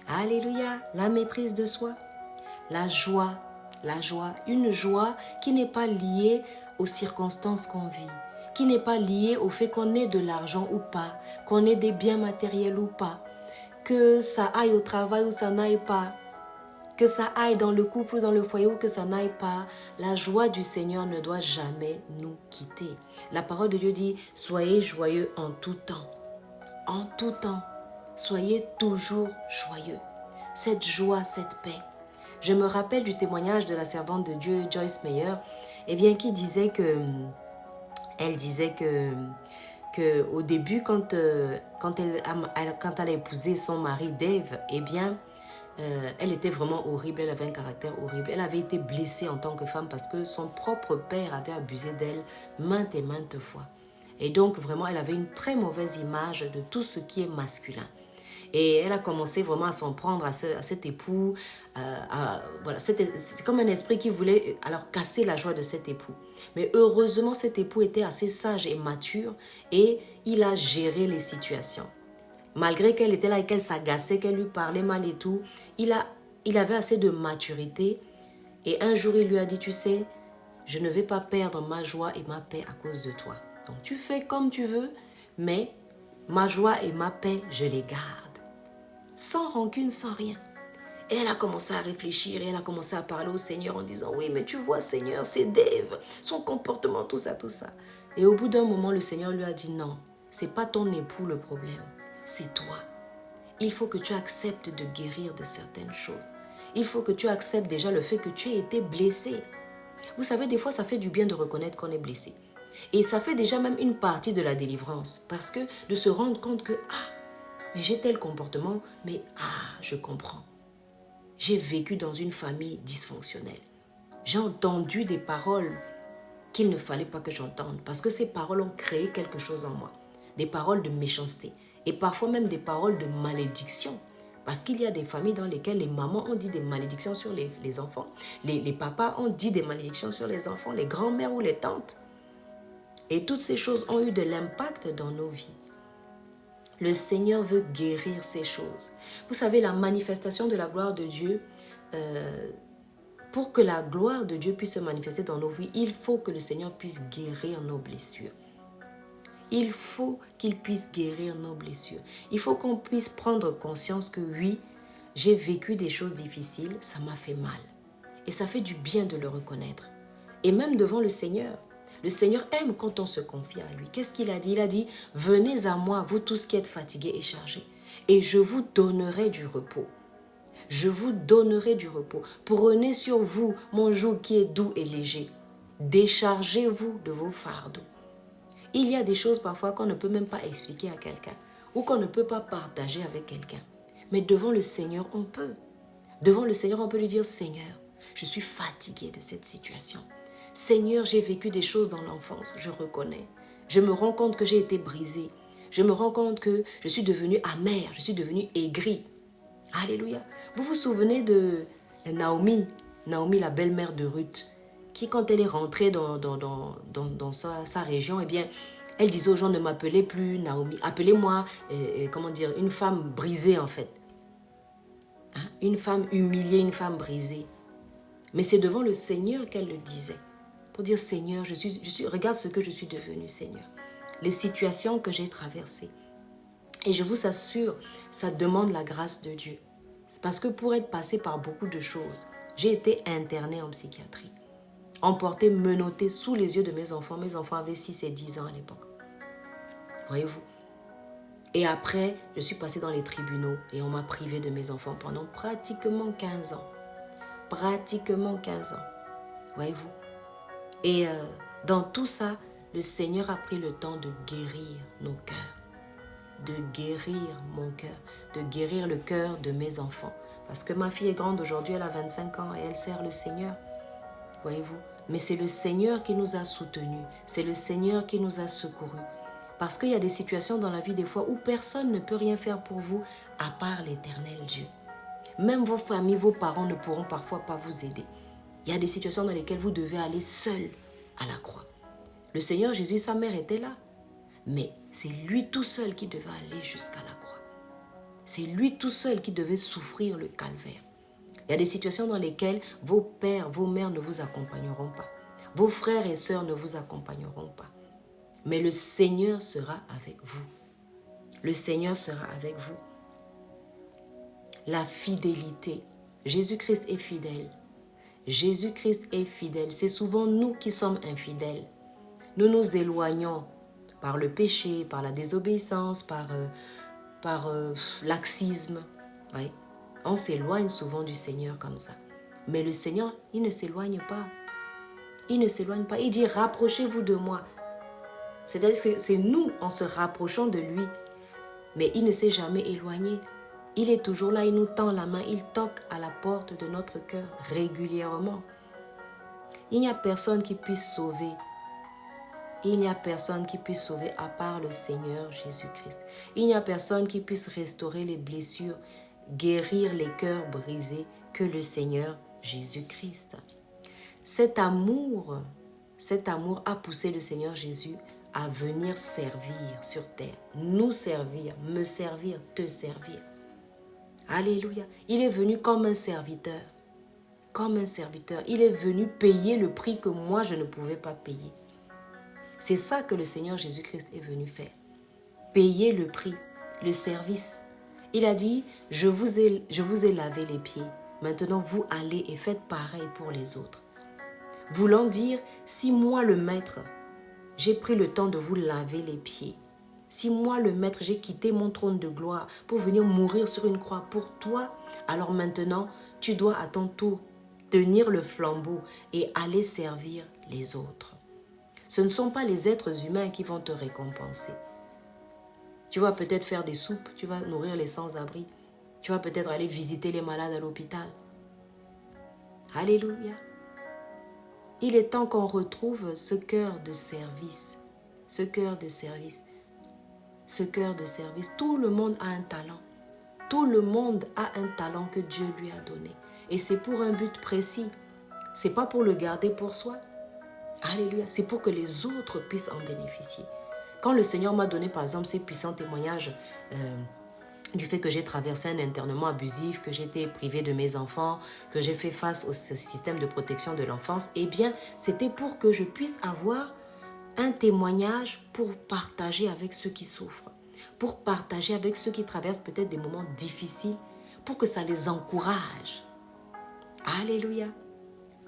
Alléluia. La maîtrise de soi. La joie. La joie. Une joie qui n'est pas liée aux circonstances qu'on vit, qui n'est pas liée au fait qu'on ait de l'argent ou pas, qu'on ait des biens matériels ou pas, que ça aille au travail ou ça n'aille pas, que ça aille dans le couple ou dans le foyer ou que ça n'aille pas, la joie du Seigneur ne doit jamais nous quitter. La parole de Dieu dit, soyez joyeux en tout temps. En tout temps, soyez toujours joyeux. Cette joie, cette paix. Je me rappelle du témoignage de la servante de Dieu, Joyce Meyer, eh bien, qui disait que, elle disait que au début, quand elle a épousé son mari Dave, eh bien, elle était vraiment horrible, elle avait un caractère horrible. Elle avait été blessée en tant que femme parce que son propre père avait abusé d'elle maintes et maintes fois. Et donc, vraiment, elle avait une très mauvaise image de tout ce qui est masculin. Et elle a commencé vraiment à s'en prendre à cet époux. Voilà, c'est comme un esprit qui voulait alors casser la joie de cet époux. Mais heureusement, cet époux était assez sage et mature et il a géré les situations. Malgré qu'elle était là et qu'elle s'agaçait, qu'elle lui parlait mal et tout, il avait assez de maturité. Et un jour, il lui a dit, tu sais, je ne vais pas perdre ma joie et ma paix à cause de toi. Donc, tu fais comme tu veux, mais ma joie et ma paix, je les garde. Sans rancune, sans rien. Et elle a commencé à réfléchir et elle a commencé à parler au Seigneur en disant, oui, mais tu vois, Seigneur, c'est Dave, son comportement, tout ça, tout ça. Et au bout d'un moment, le Seigneur lui a dit, non, c'est pas ton époux le problème, c'est toi. Il faut que tu acceptes de guérir de certaines choses. Il faut que tu acceptes déjà le fait que tu aies été blessé. Vous savez, des fois, ça fait du bien de reconnaître qu'on est blessé. Et ça fait déjà même une partie de la délivrance. Parce que de se rendre compte que, mais j'ai tel comportement, mais je comprends. J'ai vécu dans une famille dysfonctionnelle. J'ai entendu des paroles qu'il ne fallait pas que j'entende parce que ces paroles ont créé quelque chose en moi. Des paroles de méchanceté et parfois même des paroles de malédiction. Parce qu'il y a des familles dans lesquelles les mamans ont dit des malédictions sur les enfants. Les papas ont dit des malédictions sur les enfants, les grands-mères ou les tantes. Et toutes ces choses ont eu de l'impact dans nos vies. Le Seigneur veut guérir ces choses. Vous savez, la manifestation de la gloire de Dieu, pour que la gloire de Dieu puisse se manifester dans nos vies, il faut que le Seigneur puisse guérir nos blessures. Il faut qu'il puisse guérir nos blessures. Il faut qu'on puisse prendre conscience que oui, j'ai vécu des choses difficiles, ça m'a fait mal. Et ça fait du bien de le reconnaître. Et même devant le Seigneur. Le Seigneur aime quand on se confie à lui. Qu'est-ce qu'il a dit? Il a dit, venez à moi, vous tous qui êtes fatigués et chargés, et je vous donnerai du repos. Je vous donnerai du repos. Prenez sur vous mon joug qui est doux et léger. Déchargez-vous de vos fardeaux. Il y a des choses parfois qu'on ne peut même pas expliquer à quelqu'un ou qu'on ne peut pas partager avec quelqu'un. Mais devant le Seigneur, on peut. Devant le Seigneur, on peut lui dire, Seigneur, je suis fatigué de cette situation. Seigneur, j'ai vécu des choses dans l'enfance, je reconnais. Je me rends compte que j'ai été brisée. Je me rends compte que je suis devenue amère, je suis devenue aigrie. Alléluia. Vous vous souvenez de Naomi? Naomi, la belle-mère de Ruth, qui quand elle est rentrée dans sa région, eh bien, elle disait aux gens, ne m'appelez plus Naomi, appelez-moi, comment dire, une femme brisée en fait. Hein? Une femme humiliée, une femme brisée. Mais c'est devant le Seigneur qu'elle le disait. Pour dire, Seigneur, regarde ce que je suis devenue, Seigneur. Les situations que j'ai traversées. Et je vous assure, ça demande la grâce de Dieu. C'est parce que pour être passé par beaucoup de choses, j'ai été internée en psychiatrie. Emportée, menottée sous les yeux de mes enfants. Mes enfants avaient 6 et 10 ans à l'époque. Voyez-vous? Et après, je suis passée dans les tribunaux et on m'a privée de mes enfants pendant pratiquement 15 ans. Pratiquement 15 ans. Voyez-vous? Et dans tout ça, le Seigneur a pris le temps de guérir nos cœurs. De guérir mon cœur. De guérir le cœur de mes enfants. Parce que ma fille est grande aujourd'hui, elle a 25 ans et elle sert le Seigneur. Voyez-vous? Mais c'est le Seigneur qui nous a soutenus. C'est le Seigneur qui nous a secourus. Parce qu'il y a des situations dans la vie des fois où personne ne peut rien faire pour vous à part l'Éternel Dieu. Même vos familles, vos parents ne pourront parfois pas vous aider. Il y a des situations dans lesquelles vous devez aller seul à la croix. Le Seigneur Jésus, sa mère était là. Mais c'est lui tout seul qui devait aller jusqu'à la croix. C'est lui tout seul qui devait souffrir le calvaire. Il y a des situations dans lesquelles vos pères, vos mères ne vous accompagneront pas. Vos frères et sœurs ne vous accompagneront pas. Mais le Seigneur sera avec vous. Le Seigneur sera avec vous. La fidélité. Jésus-Christ est fidèle. Jésus-Christ est fidèle. C'est souvent nous qui sommes infidèles. Nous nous éloignons par le péché, par la désobéissance, par laxisme. Oui. On s'éloigne souvent du Seigneur comme ça. Mais le Seigneur, il ne s'éloigne pas. Il ne s'éloigne pas. Il dit, rapprochez-vous de moi. C'est-à-dire que c'est nous en se rapprochant de lui. Mais il ne s'est jamais éloigné. Il est toujours là, il nous tend la main, il toque à la porte de notre cœur régulièrement. Il n'y a personne qui puisse sauver. Il n'y a personne qui puisse sauver à part le Seigneur Jésus-Christ. Il n'y a personne qui puisse restaurer les blessures, guérir les cœurs brisés que le Seigneur Jésus-Christ. Cet amour a poussé le Seigneur Jésus à venir servir sur terre, nous servir, me servir, te servir. Alléluia. Il est venu comme un serviteur. Comme un serviteur. Il est venu payer le prix que moi je ne pouvais pas payer. C'est ça que le Seigneur Jésus-Christ est venu faire. Payer le prix, le service. Il a dit, je vous ai lavé les pieds. Maintenant vous allez et faites pareil pour les autres. Voulant dire, si moi le maître, j'ai pris le temps de vous laver les pieds. Si moi, le maître, j'ai quitté mon trône de gloire pour venir mourir sur une croix pour toi, alors maintenant, tu dois à ton tour tenir le flambeau et aller servir les autres. Ce ne sont pas les êtres humains qui vont te récompenser. Tu vas peut-être faire des soupes, tu vas nourrir les sans-abri, tu vas peut-être aller visiter les malades à l'hôpital. Alléluia. Il est temps qu'on retrouve ce cœur de service, ce cœur de service. Ce cœur de service. Tout le monde a un talent. Tout le monde a un talent que Dieu lui a donné. Et c'est pour un but précis. Ce n'est pas pour le garder pour soi. Alléluia. C'est pour que les autres puissent en bénéficier. Quand le Seigneur m'a donné par exemple ces puissants témoignages du fait que j'ai traversé un internement abusif, que j'ai été privée de mes enfants, que j'ai fait face au système de protection de l'enfance, eh bien c'était pour que je puisse avoir un témoignage pour partager avec ceux qui souffrent, pour partager avec ceux qui traversent peut-être des moments difficiles, pour que ça les encourage. Alléluia.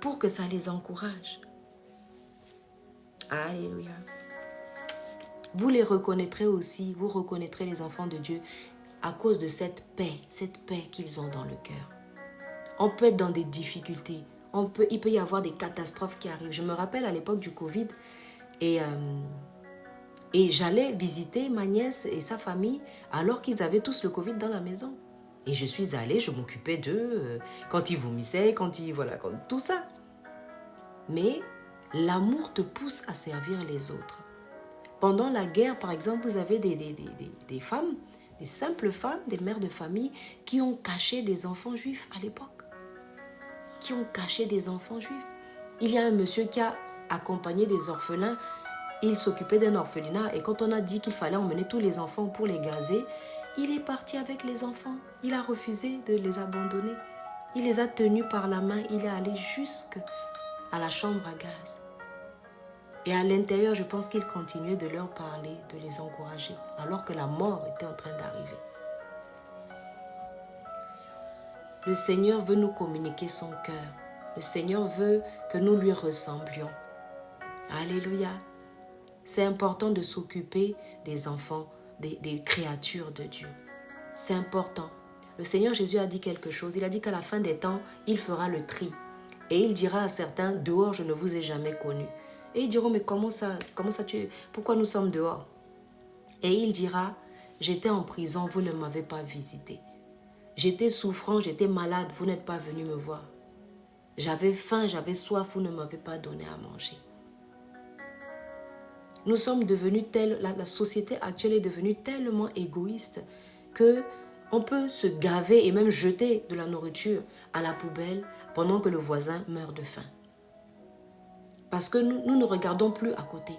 Pour que ça les encourage. Alléluia. Vous les reconnaîtrez aussi, vous reconnaîtrez les enfants de Dieu à cause de cette paix qu'ils ont dans le cœur. On peut être dans des difficultés, il peut y avoir des catastrophes qui arrivent. Je me rappelle à l'époque du Covid, et j'allais visiter ma nièce et sa famille alors qu'ils avaient tous le Covid dans la maison. Et je suis allée, je m'occupais d'eux quand ils vomissaient, tout ça. Mais l'amour te pousse à servir les autres. Pendant la guerre, par exemple, vous avez des femmes, des simples femmes, des mères de famille qui ont caché des enfants juifs à l'époque. qui ont caché des enfants juifs. Il y a un monsieur qui a accompagné des orphelins. Il s'occupait d'un orphelinat et quand on a dit qu'il fallait emmener tous les enfants pour les gazer, il est parti avec les enfants. Il a refusé de les abandonner. Il les a tenus par la main. Il est allé jusqu'à la chambre à gaz. Et à l'intérieur, je pense qu'il continuait de leur parler, de les encourager, alors que la mort était en train d'arriver. Le Seigneur veut nous communiquer son cœur. Le Seigneur veut que nous lui ressemblions. Alléluia. C'est important de s'occuper des enfants, des créatures de Dieu. C'est important. Le Seigneur Jésus a dit quelque chose. Il a dit qu'à la fin des temps, il fera le tri. Et il dira à certains, dehors, je ne vous ai jamais connus. Et ils diront, mais pourquoi nous sommes dehors? Et il dira, j'étais en prison, vous ne m'avez pas visité. J'étais souffrant, j'étais malade, vous n'êtes pas venu me voir. J'avais faim, j'avais soif, vous ne m'avez pas donné à manger. Nous sommes devenus la société actuelle est devenue tellement égoïste que on peut se gaver et même jeter de la nourriture à la poubelle pendant que le voisin meurt de faim. Parce que nous ne regardons plus à côté.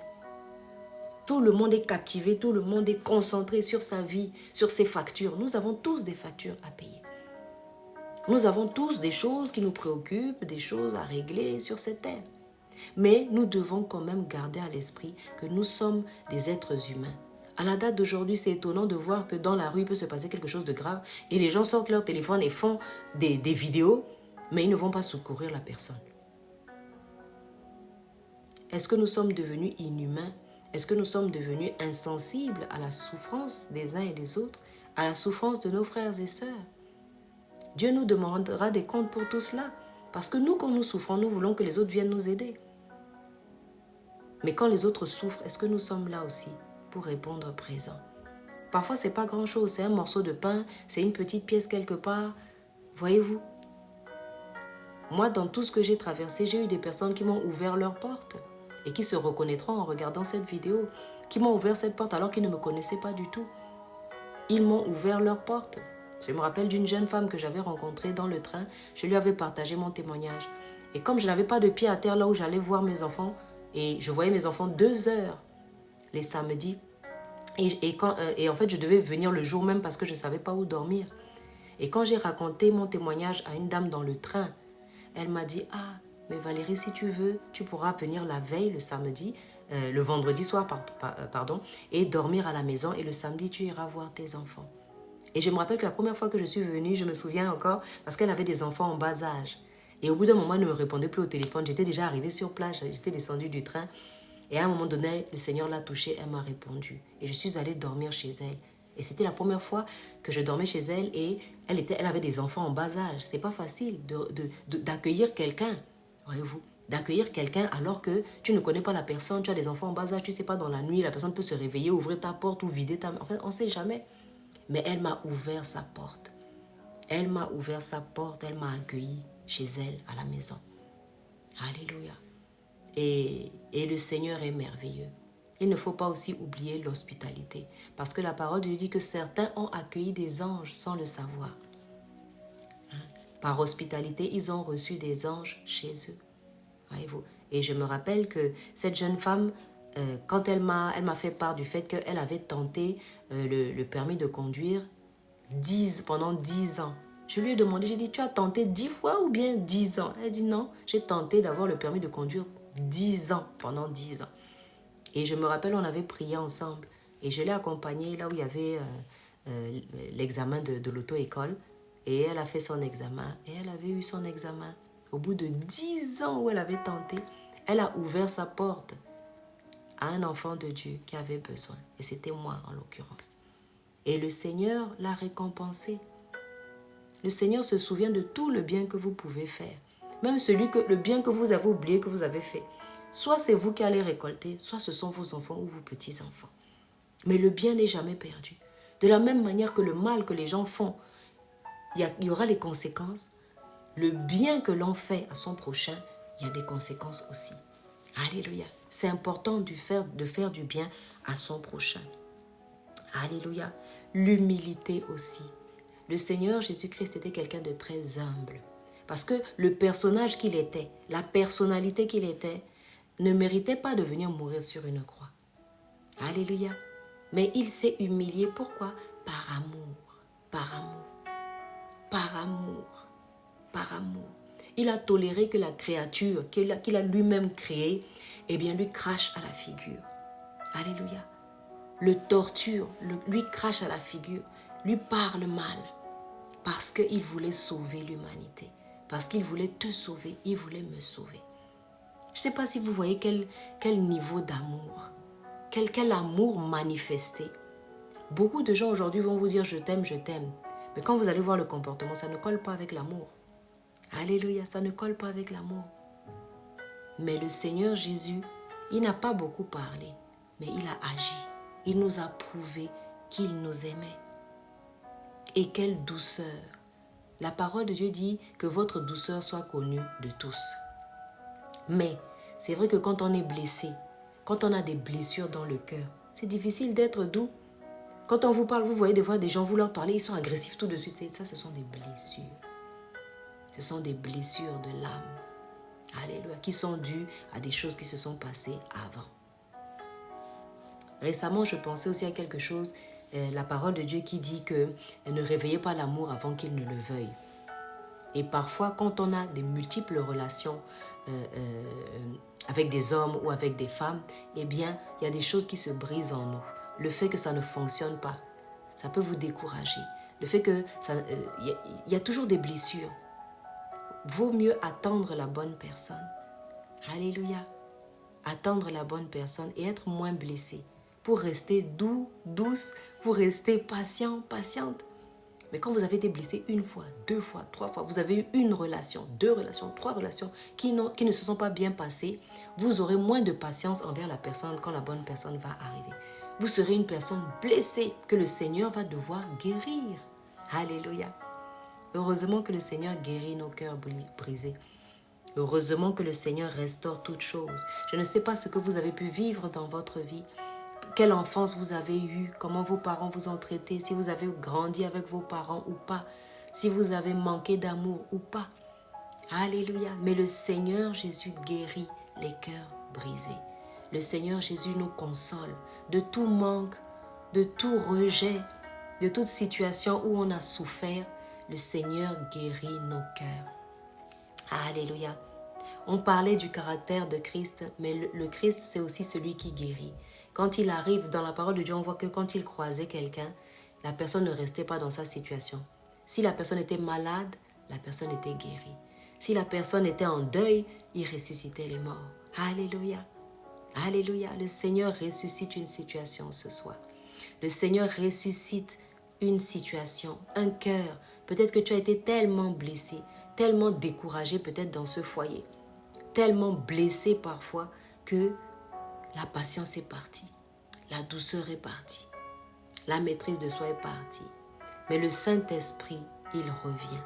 Tout le monde est captivé, tout le monde est concentré sur sa vie, sur ses factures. Nous avons tous des factures à payer. Nous avons tous des choses qui nous préoccupent, des choses à régler sur cette terre. Mais nous devons quand même garder à l'esprit que nous sommes des êtres humains. À la date d'aujourd'hui, c'est étonnant de voir que dans la rue, il peut se passer quelque chose de grave et les gens sortent leur téléphone et font des vidéos, mais ils ne vont pas secourir la personne. Est-ce que nous sommes devenus inhumains? Est-ce que nous sommes devenus insensibles à la souffrance des uns et des autres, à la souffrance de nos frères et sœurs? Dieu nous demandera des comptes pour tout cela. Parce que nous, quand nous souffrons, nous voulons que les autres viennent nous aider. Mais quand les autres souffrent, est-ce que nous sommes là aussi pour répondre présent? Parfois, ce n'est pas grand-chose. C'est un morceau de pain, c'est une petite pièce quelque part. Voyez-vous? Moi, dans tout ce que j'ai traversé, j'ai eu des personnes qui m'ont ouvert leurs portes et qui se reconnaîtront en regardant cette vidéo, qui m'ont ouvert cette porte alors qu'ils ne me connaissaient pas du tout. Ils m'ont ouvert leurs portes. Je me rappelle d'une jeune femme que j'avais rencontrée dans le train. Je lui avais partagé mon témoignage. Et comme je n'avais pas de pied à terre là où j'allais voir mes enfants, et je voyais mes enfants 2 heures les samedis, et en fait je devais venir le jour même parce que je ne savais pas où dormir. Et quand j'ai raconté mon témoignage à une dame dans le train, elle m'a dit, « Ah, mais Valérie, si tu veux, tu pourras venir la veille, le samedi, le vendredi soir, et dormir à la maison, et le samedi, tu iras voir tes enfants. » Et je me rappelle que la première fois que je suis venue, je me souviens encore, parce qu'elle avait des enfants en bas âge. Et au bout d'un moment, elle ne me répondait plus au téléphone. J'étais déjà arrivée sur place, j'étais descendue du train. Et à un moment donné, le Seigneur l'a touchée, elle m'a répondu. Et je suis allée dormir chez elle. Et c'était la première fois que je dormais chez elle et elle avait des enfants en bas âge. C'est pas facile d'accueillir quelqu'un, voyez-vous. D'accueillir quelqu'un alors que tu ne connais pas la personne, tu as des enfants en bas âge, tu ne sais pas, dans la nuit, la personne peut se réveiller, ouvrir ta porte ou vider ta... En fait, on ne sait jamais. Mais elle m'a ouvert sa porte. Elle m'a ouvert sa porte, elle m'a accueilli chez elle à la maison. Alléluia. Et le Seigneur est merveilleux. Il ne faut pas aussi oublier l'hospitalité. Parce que la parole de Dieu dit que certains ont accueilli des anges sans le savoir. Par hospitalité, ils ont reçu des anges chez eux. Voyez-vous. Et je me rappelle que cette jeune femme, quand elle m'a fait part du fait qu'elle avait tenté le permis de conduire pendant 10 ans. Je lui ai demandé, j'ai dit, tu as tenté 10 fois ou bien 10 ans? Elle dit non, j'ai tenté d'avoir le permis de conduire 10 ans, pendant 10 ans. Et je me rappelle, on avait prié ensemble. Et je l'ai accompagnée là où il y avait l'examen de l'auto-école. Et elle a fait son examen. Et elle avait eu son examen. Au bout de 10 ans où elle avait tenté, elle a ouvert sa porte à un enfant de Dieu qui avait besoin. Et c'était moi en l'occurrence. Et le Seigneur l'a récompensé. Le Seigneur se souvient de tout le bien que vous pouvez faire. Même le bien que vous avez oublié que vous avez fait. Soit c'est vous qui allez récolter, soit ce sont vos enfants ou vos petits-enfants. Mais le bien n'est jamais perdu. De la même manière que le mal que les gens font, il y aura les conséquences. Le bien que l'on fait à son prochain, il y a des conséquences aussi. Alléluia. C'est important de faire du bien à son prochain. Alléluia. L'humilité aussi. Le Seigneur Jésus-Christ était quelqu'un de très humble. Parce que le personnage qu'il était, la personnalité qu'il était, ne méritait pas de venir mourir sur une croix. Alléluia. Mais il s'est humilié. Pourquoi? Par amour. Par amour. Par amour. Par amour. Il a toléré que la créature qu'il a lui-même créée, eh bien, lui crache à la figure. Alléluia. Le torture, lui crache à la figure, lui parle mal. Parce qu'il voulait sauver l'humanité. Parce qu'il voulait te sauver, il voulait me sauver. Je ne sais pas si vous voyez quel niveau d'amour, quel amour manifesté. Beaucoup de gens aujourd'hui vont vous dire je t'aime, je t'aime. Mais quand vous allez voir le comportement, ça ne colle pas avec l'amour. Alléluia, ça ne colle pas avec l'amour. Mais le Seigneur Jésus, il n'a pas beaucoup parlé, mais il a agi. Il nous a prouvé qu'il nous aimait. Et quelle douceur. La parole de Dieu dit que votre douceur soit connue de tous. Mais c'est vrai que quand on est blessé, quand on a des blessures dans le cœur, c'est difficile d'être doux. Quand on vous parle, vous voyez des fois des gens, vous leur parlez, ils sont agressifs tout de suite. Ça, ce sont des blessures. Ce sont des blessures de l'âme. Alléluia. Qui sont dues à des choses qui se sont passées avant. Récemment, je pensais aussi à quelque chose, la parole de Dieu qui dit que ne réveillez pas l'amour avant qu'il ne le veuille. Et parfois, quand on a des multiples relations avec des hommes ou avec des femmes, eh bien, il y a des choses qui se brisent en nous. Le fait que ça ne fonctionne pas, ça peut vous décourager. Le fait que y a toujours des blessures. Vaut mieux attendre la bonne personne. Alléluia. Attendre la bonne personne et être moins blessé. Pour rester doux, douce, pour rester patient, patiente. Mais quand vous avez été blessé une fois, deux fois, trois fois, vous avez eu une relation, deux relations, trois relations qui ne se sont pas bien passées, vous aurez moins de patience envers la personne quand la bonne personne va arriver. Vous serez une personne blessée que le Seigneur va devoir guérir. Alléluia. Heureusement que le Seigneur guérit nos cœurs brisés. Heureusement que le Seigneur restaure toutes choses. Je ne sais pas ce que vous avez pu vivre dans votre vie. Quelle enfance vous avez eue, comment vos parents vous ont traité, si vous avez grandi avec vos parents ou pas, si vous avez manqué d'amour ou pas. Alléluia. Mais le Seigneur Jésus guérit les cœurs brisés. Le Seigneur Jésus nous console de tout manque, de tout rejet, de toute situation où on a souffert. Le Seigneur guérit nos cœurs. Alléluia. On parlait du caractère de Christ, mais le Christ, c'est aussi celui qui guérit. Quand il arrive dans la parole de Dieu, on voit que quand il croisait quelqu'un, la personne ne restait pas dans sa situation. Si la personne était malade, la personne était guérie. Si la personne était en deuil, il ressuscitait les morts. Alléluia. Alléluia. Le Seigneur ressuscite une situation ce soir. Le Seigneur ressuscite une situation, un cœur. Peut-être que tu as été tellement blessé, tellement découragé peut-être dans ce foyer, tellement blessé parfois que la patience est partie, la douceur est partie, la maîtrise de soi est partie. Mais le Saint-Esprit, il revient.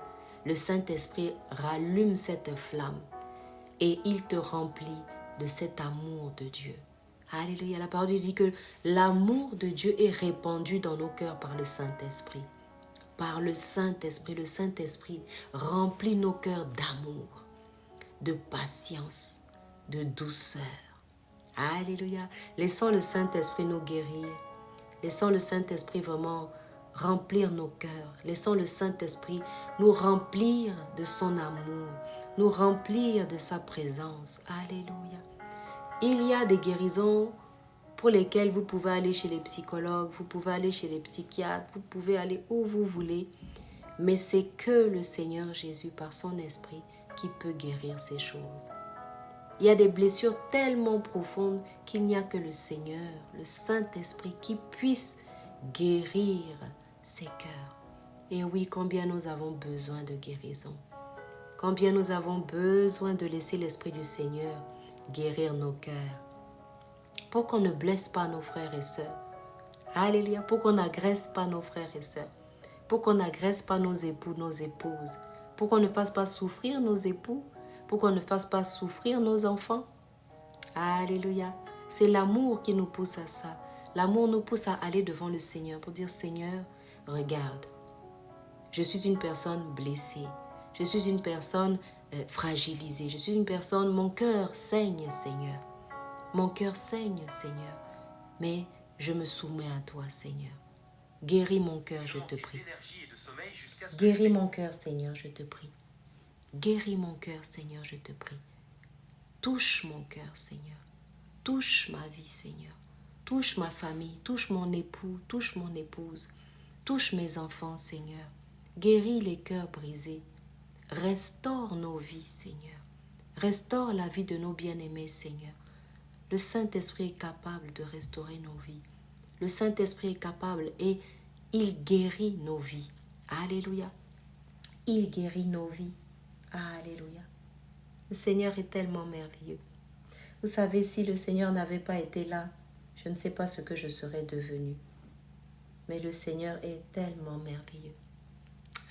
Le Saint-Esprit rallume cette flamme et il te remplit de cet amour de Dieu. Alléluia. La parole dit que l'amour de Dieu est répandu dans nos cœurs par le Saint-Esprit. Par le Saint-Esprit. Le Saint-Esprit remplit nos cœurs d'amour, de patience, de douceur. Alléluia. Laissons le Saint-Esprit nous guérir. Laissons le Saint-Esprit vraiment remplir nos cœurs. Laissons le Saint-Esprit nous remplir de son amour, nous remplir de sa présence. Alléluia. Il y a des guérisons pour lesquelles vous pouvez aller chez les psychologues, vous pouvez aller chez les psychiatres, vous pouvez aller où vous voulez. Mais c'est que le Seigneur Jésus, par son esprit, qui peut guérir ces choses. Il y a des blessures tellement profondes qu'il n'y a que le Seigneur, le Saint-Esprit, qui puisse guérir ces cœurs. Et oui, combien nous avons besoin de guérison. Combien nous avons besoin de laisser l'Esprit du Seigneur guérir nos cœurs. Pour qu'on ne blesse pas nos frères et sœurs. Alléluia. Pour qu'on n'agresse pas nos frères et sœurs. Pour qu'on n'agresse pas nos époux, nos épouses. Pour qu'on ne fasse pas souffrir nos époux. Pour qu'on ne fasse pas souffrir nos enfants. Alléluia. C'est l'amour qui nous pousse à ça. L'amour nous pousse à aller devant le Seigneur pour dire, Seigneur, regarde, je suis une personne blessée. Je suis une personne fragilisée. Je suis une personne, mon cœur saigne, Seigneur. Mon cœur saigne, Seigneur. Mais je me soumets à toi, Seigneur. Guéris mon cœur, je te prie. Guéris mon cœur, Seigneur, je te prie. Guéris mon cœur, Seigneur, je te prie. Touche mon cœur, Seigneur. Touche ma vie, Seigneur. Touche ma famille, touche mon époux, touche mon épouse. Touche mes enfants, Seigneur. Guéris les cœurs brisés. Restaure nos vies, Seigneur. Restaure la vie de nos bien-aimés, Seigneur. Le Saint-Esprit est capable de restaurer nos vies. Le Saint-Esprit est capable et il guérit nos vies. Alléluia. Il guérit nos vies. Alléluia. Le Seigneur est tellement merveilleux. Vous savez, si le Seigneur n'avait pas été là, je ne sais pas ce que je serais devenue. Mais le Seigneur est tellement merveilleux.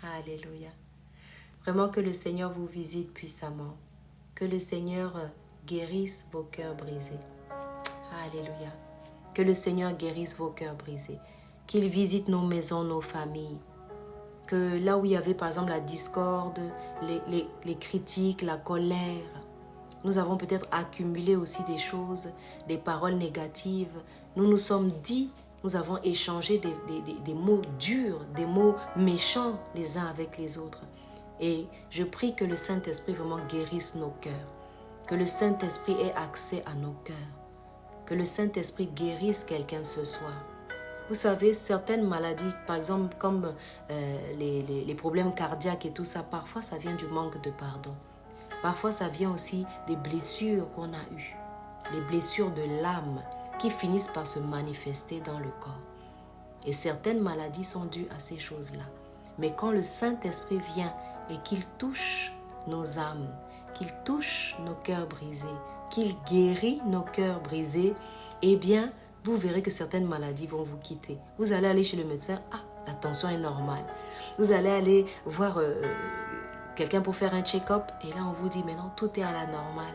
Alléluia. Vraiment que le Seigneur vous visite puissamment. Que le Seigneur guérisse vos cœurs brisés. Alléluia. Que le Seigneur guérisse vos cœurs brisés. Qu'il visite nos maisons, nos familles. Que là où il y avait par exemple la discorde, les critiques, la colère, nous avons peut-être accumulé aussi des choses, des paroles négatives. Nous nous sommes dit, nous avons échangé des mots durs, des mots méchants les uns avec les autres. Et je prie que le Saint-Esprit vraiment guérisse nos cœurs. Que le Saint-Esprit ait accès à nos cœurs. Que le Saint-Esprit guérisse quelqu'un ce soir. Vous savez, certaines maladies, par exemple comme les problèmes cardiaques et tout ça, parfois ça vient du manque de pardon. Parfois ça vient aussi des blessures qu'on a eues. Les blessures de l'âme qui finissent par se manifester dans le corps. Et certaines maladies sont dues à ces choses-là. Mais quand le Saint-Esprit vient et qu'il touche nos âmes, qu'il touche nos cœurs brisés, qu'il guérit nos cœurs brisés, eh bien, vous verrez que certaines maladies vont vous quitter. Vous allez aller chez le médecin, la tension est normale. Vous allez aller voir quelqu'un pour faire un check-up et là on vous dit, mais non, tout est à la normale.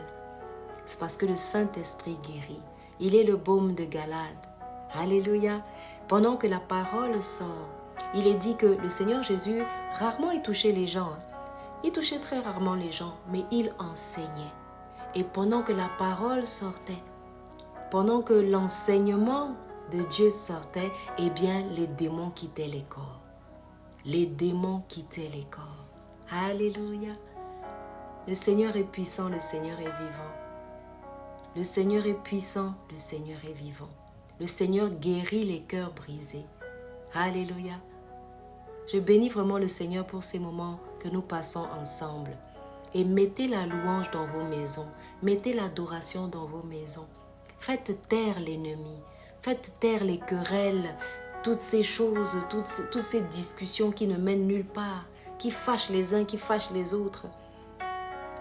C'est parce que le Saint-Esprit guérit. Il est le baume de Galade. Alléluia. Pendant que la parole sort, il est dit que le Seigneur Jésus, rarement il touchait les gens. Il touchait très rarement les gens, mais il enseignait. Et pendant que la parole sortait, pendant que l'enseignement de Dieu sortait, eh bien, les démons quittaient les corps. Les démons quittaient les corps. Alléluia. Le Seigneur est puissant, le Seigneur est vivant. Le Seigneur est puissant, le Seigneur est vivant. Le Seigneur guérit les cœurs brisés. Alléluia. Je bénis vraiment le Seigneur pour ces moments que nous passons ensemble. Et mettez la louange dans vos maisons. Mettez l'adoration dans vos maisons. Faites taire l'ennemi. Faites taire les querelles, toutes ces choses, toutes ces discussions qui ne mènent nulle part, qui fâchent les uns, qui fâchent les autres.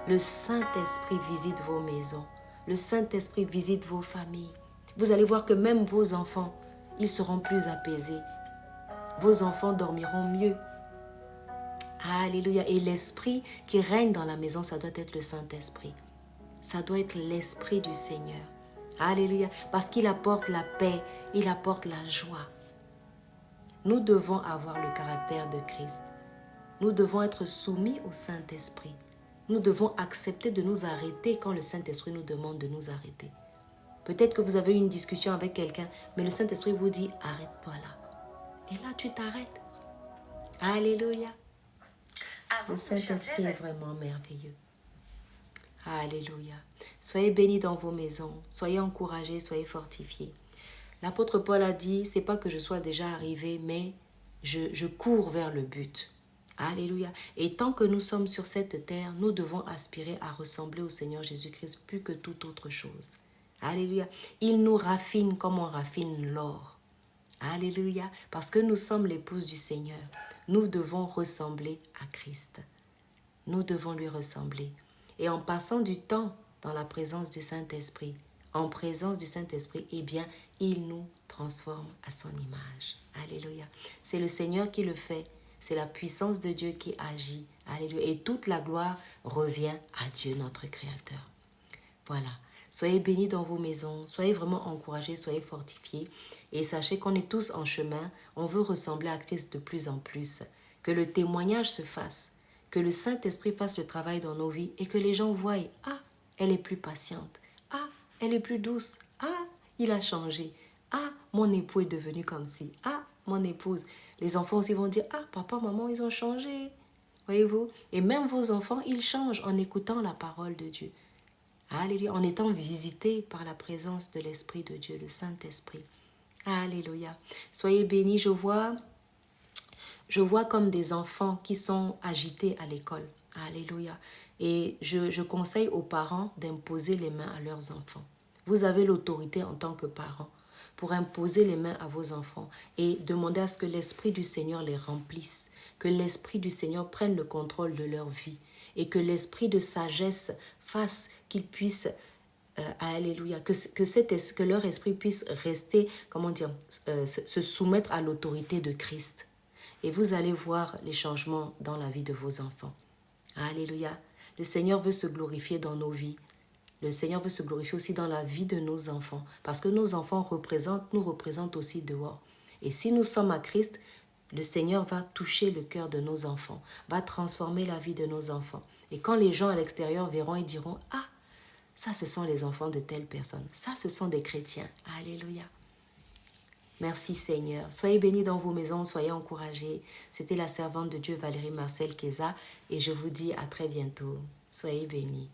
Le Saint-Esprit visite vos maisons. Le Saint-Esprit visite vos familles. Vous allez voir que même vos enfants, ils seront plus apaisés. Vos enfants dormiront mieux. Alléluia. Et l'Esprit qui règne dans la maison, ça doit être le Saint-Esprit. Ça doit être l'Esprit du Seigneur. Alléluia. Parce qu'il apporte la paix, il apporte la joie. Nous devons avoir le caractère de Christ. Nous devons être soumis au Saint-Esprit. Nous devons accepter de nous arrêter quand le Saint-Esprit nous demande de nous arrêter. Peut-être que vous avez eu une discussion avec quelqu'un, mais le Saint-Esprit vous dit, arrête-toi là. Et là, tu t'arrêtes. Alléluia. Le Saint-Esprit est vraiment merveilleux. Alléluia. Soyez bénis dans vos maisons. Soyez encouragés, soyez fortifiés. L'apôtre Paul a dit, c'est pas que je sois déjà arrivé, mais je cours vers le but. Alléluia. Et tant que nous sommes sur cette terre, nous devons aspirer à ressembler au Seigneur Jésus-Christ plus que toute autre chose. Alléluia. Il nous raffine comme on raffine l'or. Alléluia. Parce que nous sommes l'épouse du Seigneur. Nous devons ressembler à Christ. Nous devons lui ressembler. Et en passant du temps dans la présence du Saint-Esprit, en présence du Saint-Esprit, eh bien, il nous transforme à son image. Alléluia. C'est le Seigneur qui le fait. C'est la puissance de Dieu qui agit. Alléluia. Et toute la gloire revient à Dieu, notre Créateur. Voilà. Soyez bénis dans vos maisons. Soyez vraiment encouragés, soyez fortifiés. Et sachez qu'on est tous en chemin. On veut ressembler à Christ de plus en plus. Que le témoignage se fasse. Que le Saint-Esprit fasse le travail dans nos vies et que les gens voient, ah, elle est plus patiente. Ah, elle est plus douce. Ah, il a changé. Ah, mon époux est devenu comme ci. Ah, mon épouse. Les enfants aussi vont dire, ah, papa, maman, ils ont changé. Voyez-vous? Et même vos enfants, ils changent en écoutant la parole de Dieu. Alléluia. En étant visités par la présence de l'Esprit de Dieu, le Saint-Esprit. Alléluia. Soyez bénis. Je vois comme des enfants qui sont agités à l'école. Alléluia. Et je conseille aux parents d'imposer les mains à leurs enfants. Vous avez l'autorité en tant que parents pour imposer les mains à vos enfants et demander à ce que l'Esprit du Seigneur les remplisse, que l'Esprit du Seigneur prenne le contrôle de leur vie et que l'Esprit de sagesse fasse qu'ils puissent, alléluia, que leur esprit puisse rester, comment dire, se soumettre à l'autorité de Christ. Et vous allez voir les changements dans la vie de vos enfants. Alléluia. Le Seigneur veut se glorifier dans nos vies. Le Seigneur veut se glorifier aussi dans la vie de nos enfants. Parce que nos enfants nous représentent aussi dehors. Et si nous sommes à Christ, le Seigneur va toucher le cœur de nos enfants, va transformer la vie de nos enfants. Et quand les gens à l'extérieur verront, ils diront, ah, ça ce sont les enfants de telle personne. Ça ce sont des chrétiens. Alléluia. Merci Seigneur. Soyez bénis dans vos maisons, soyez encouragés. C'était la servante de Dieu Valérie Marcel Keza et je vous dis à très bientôt. Soyez bénis.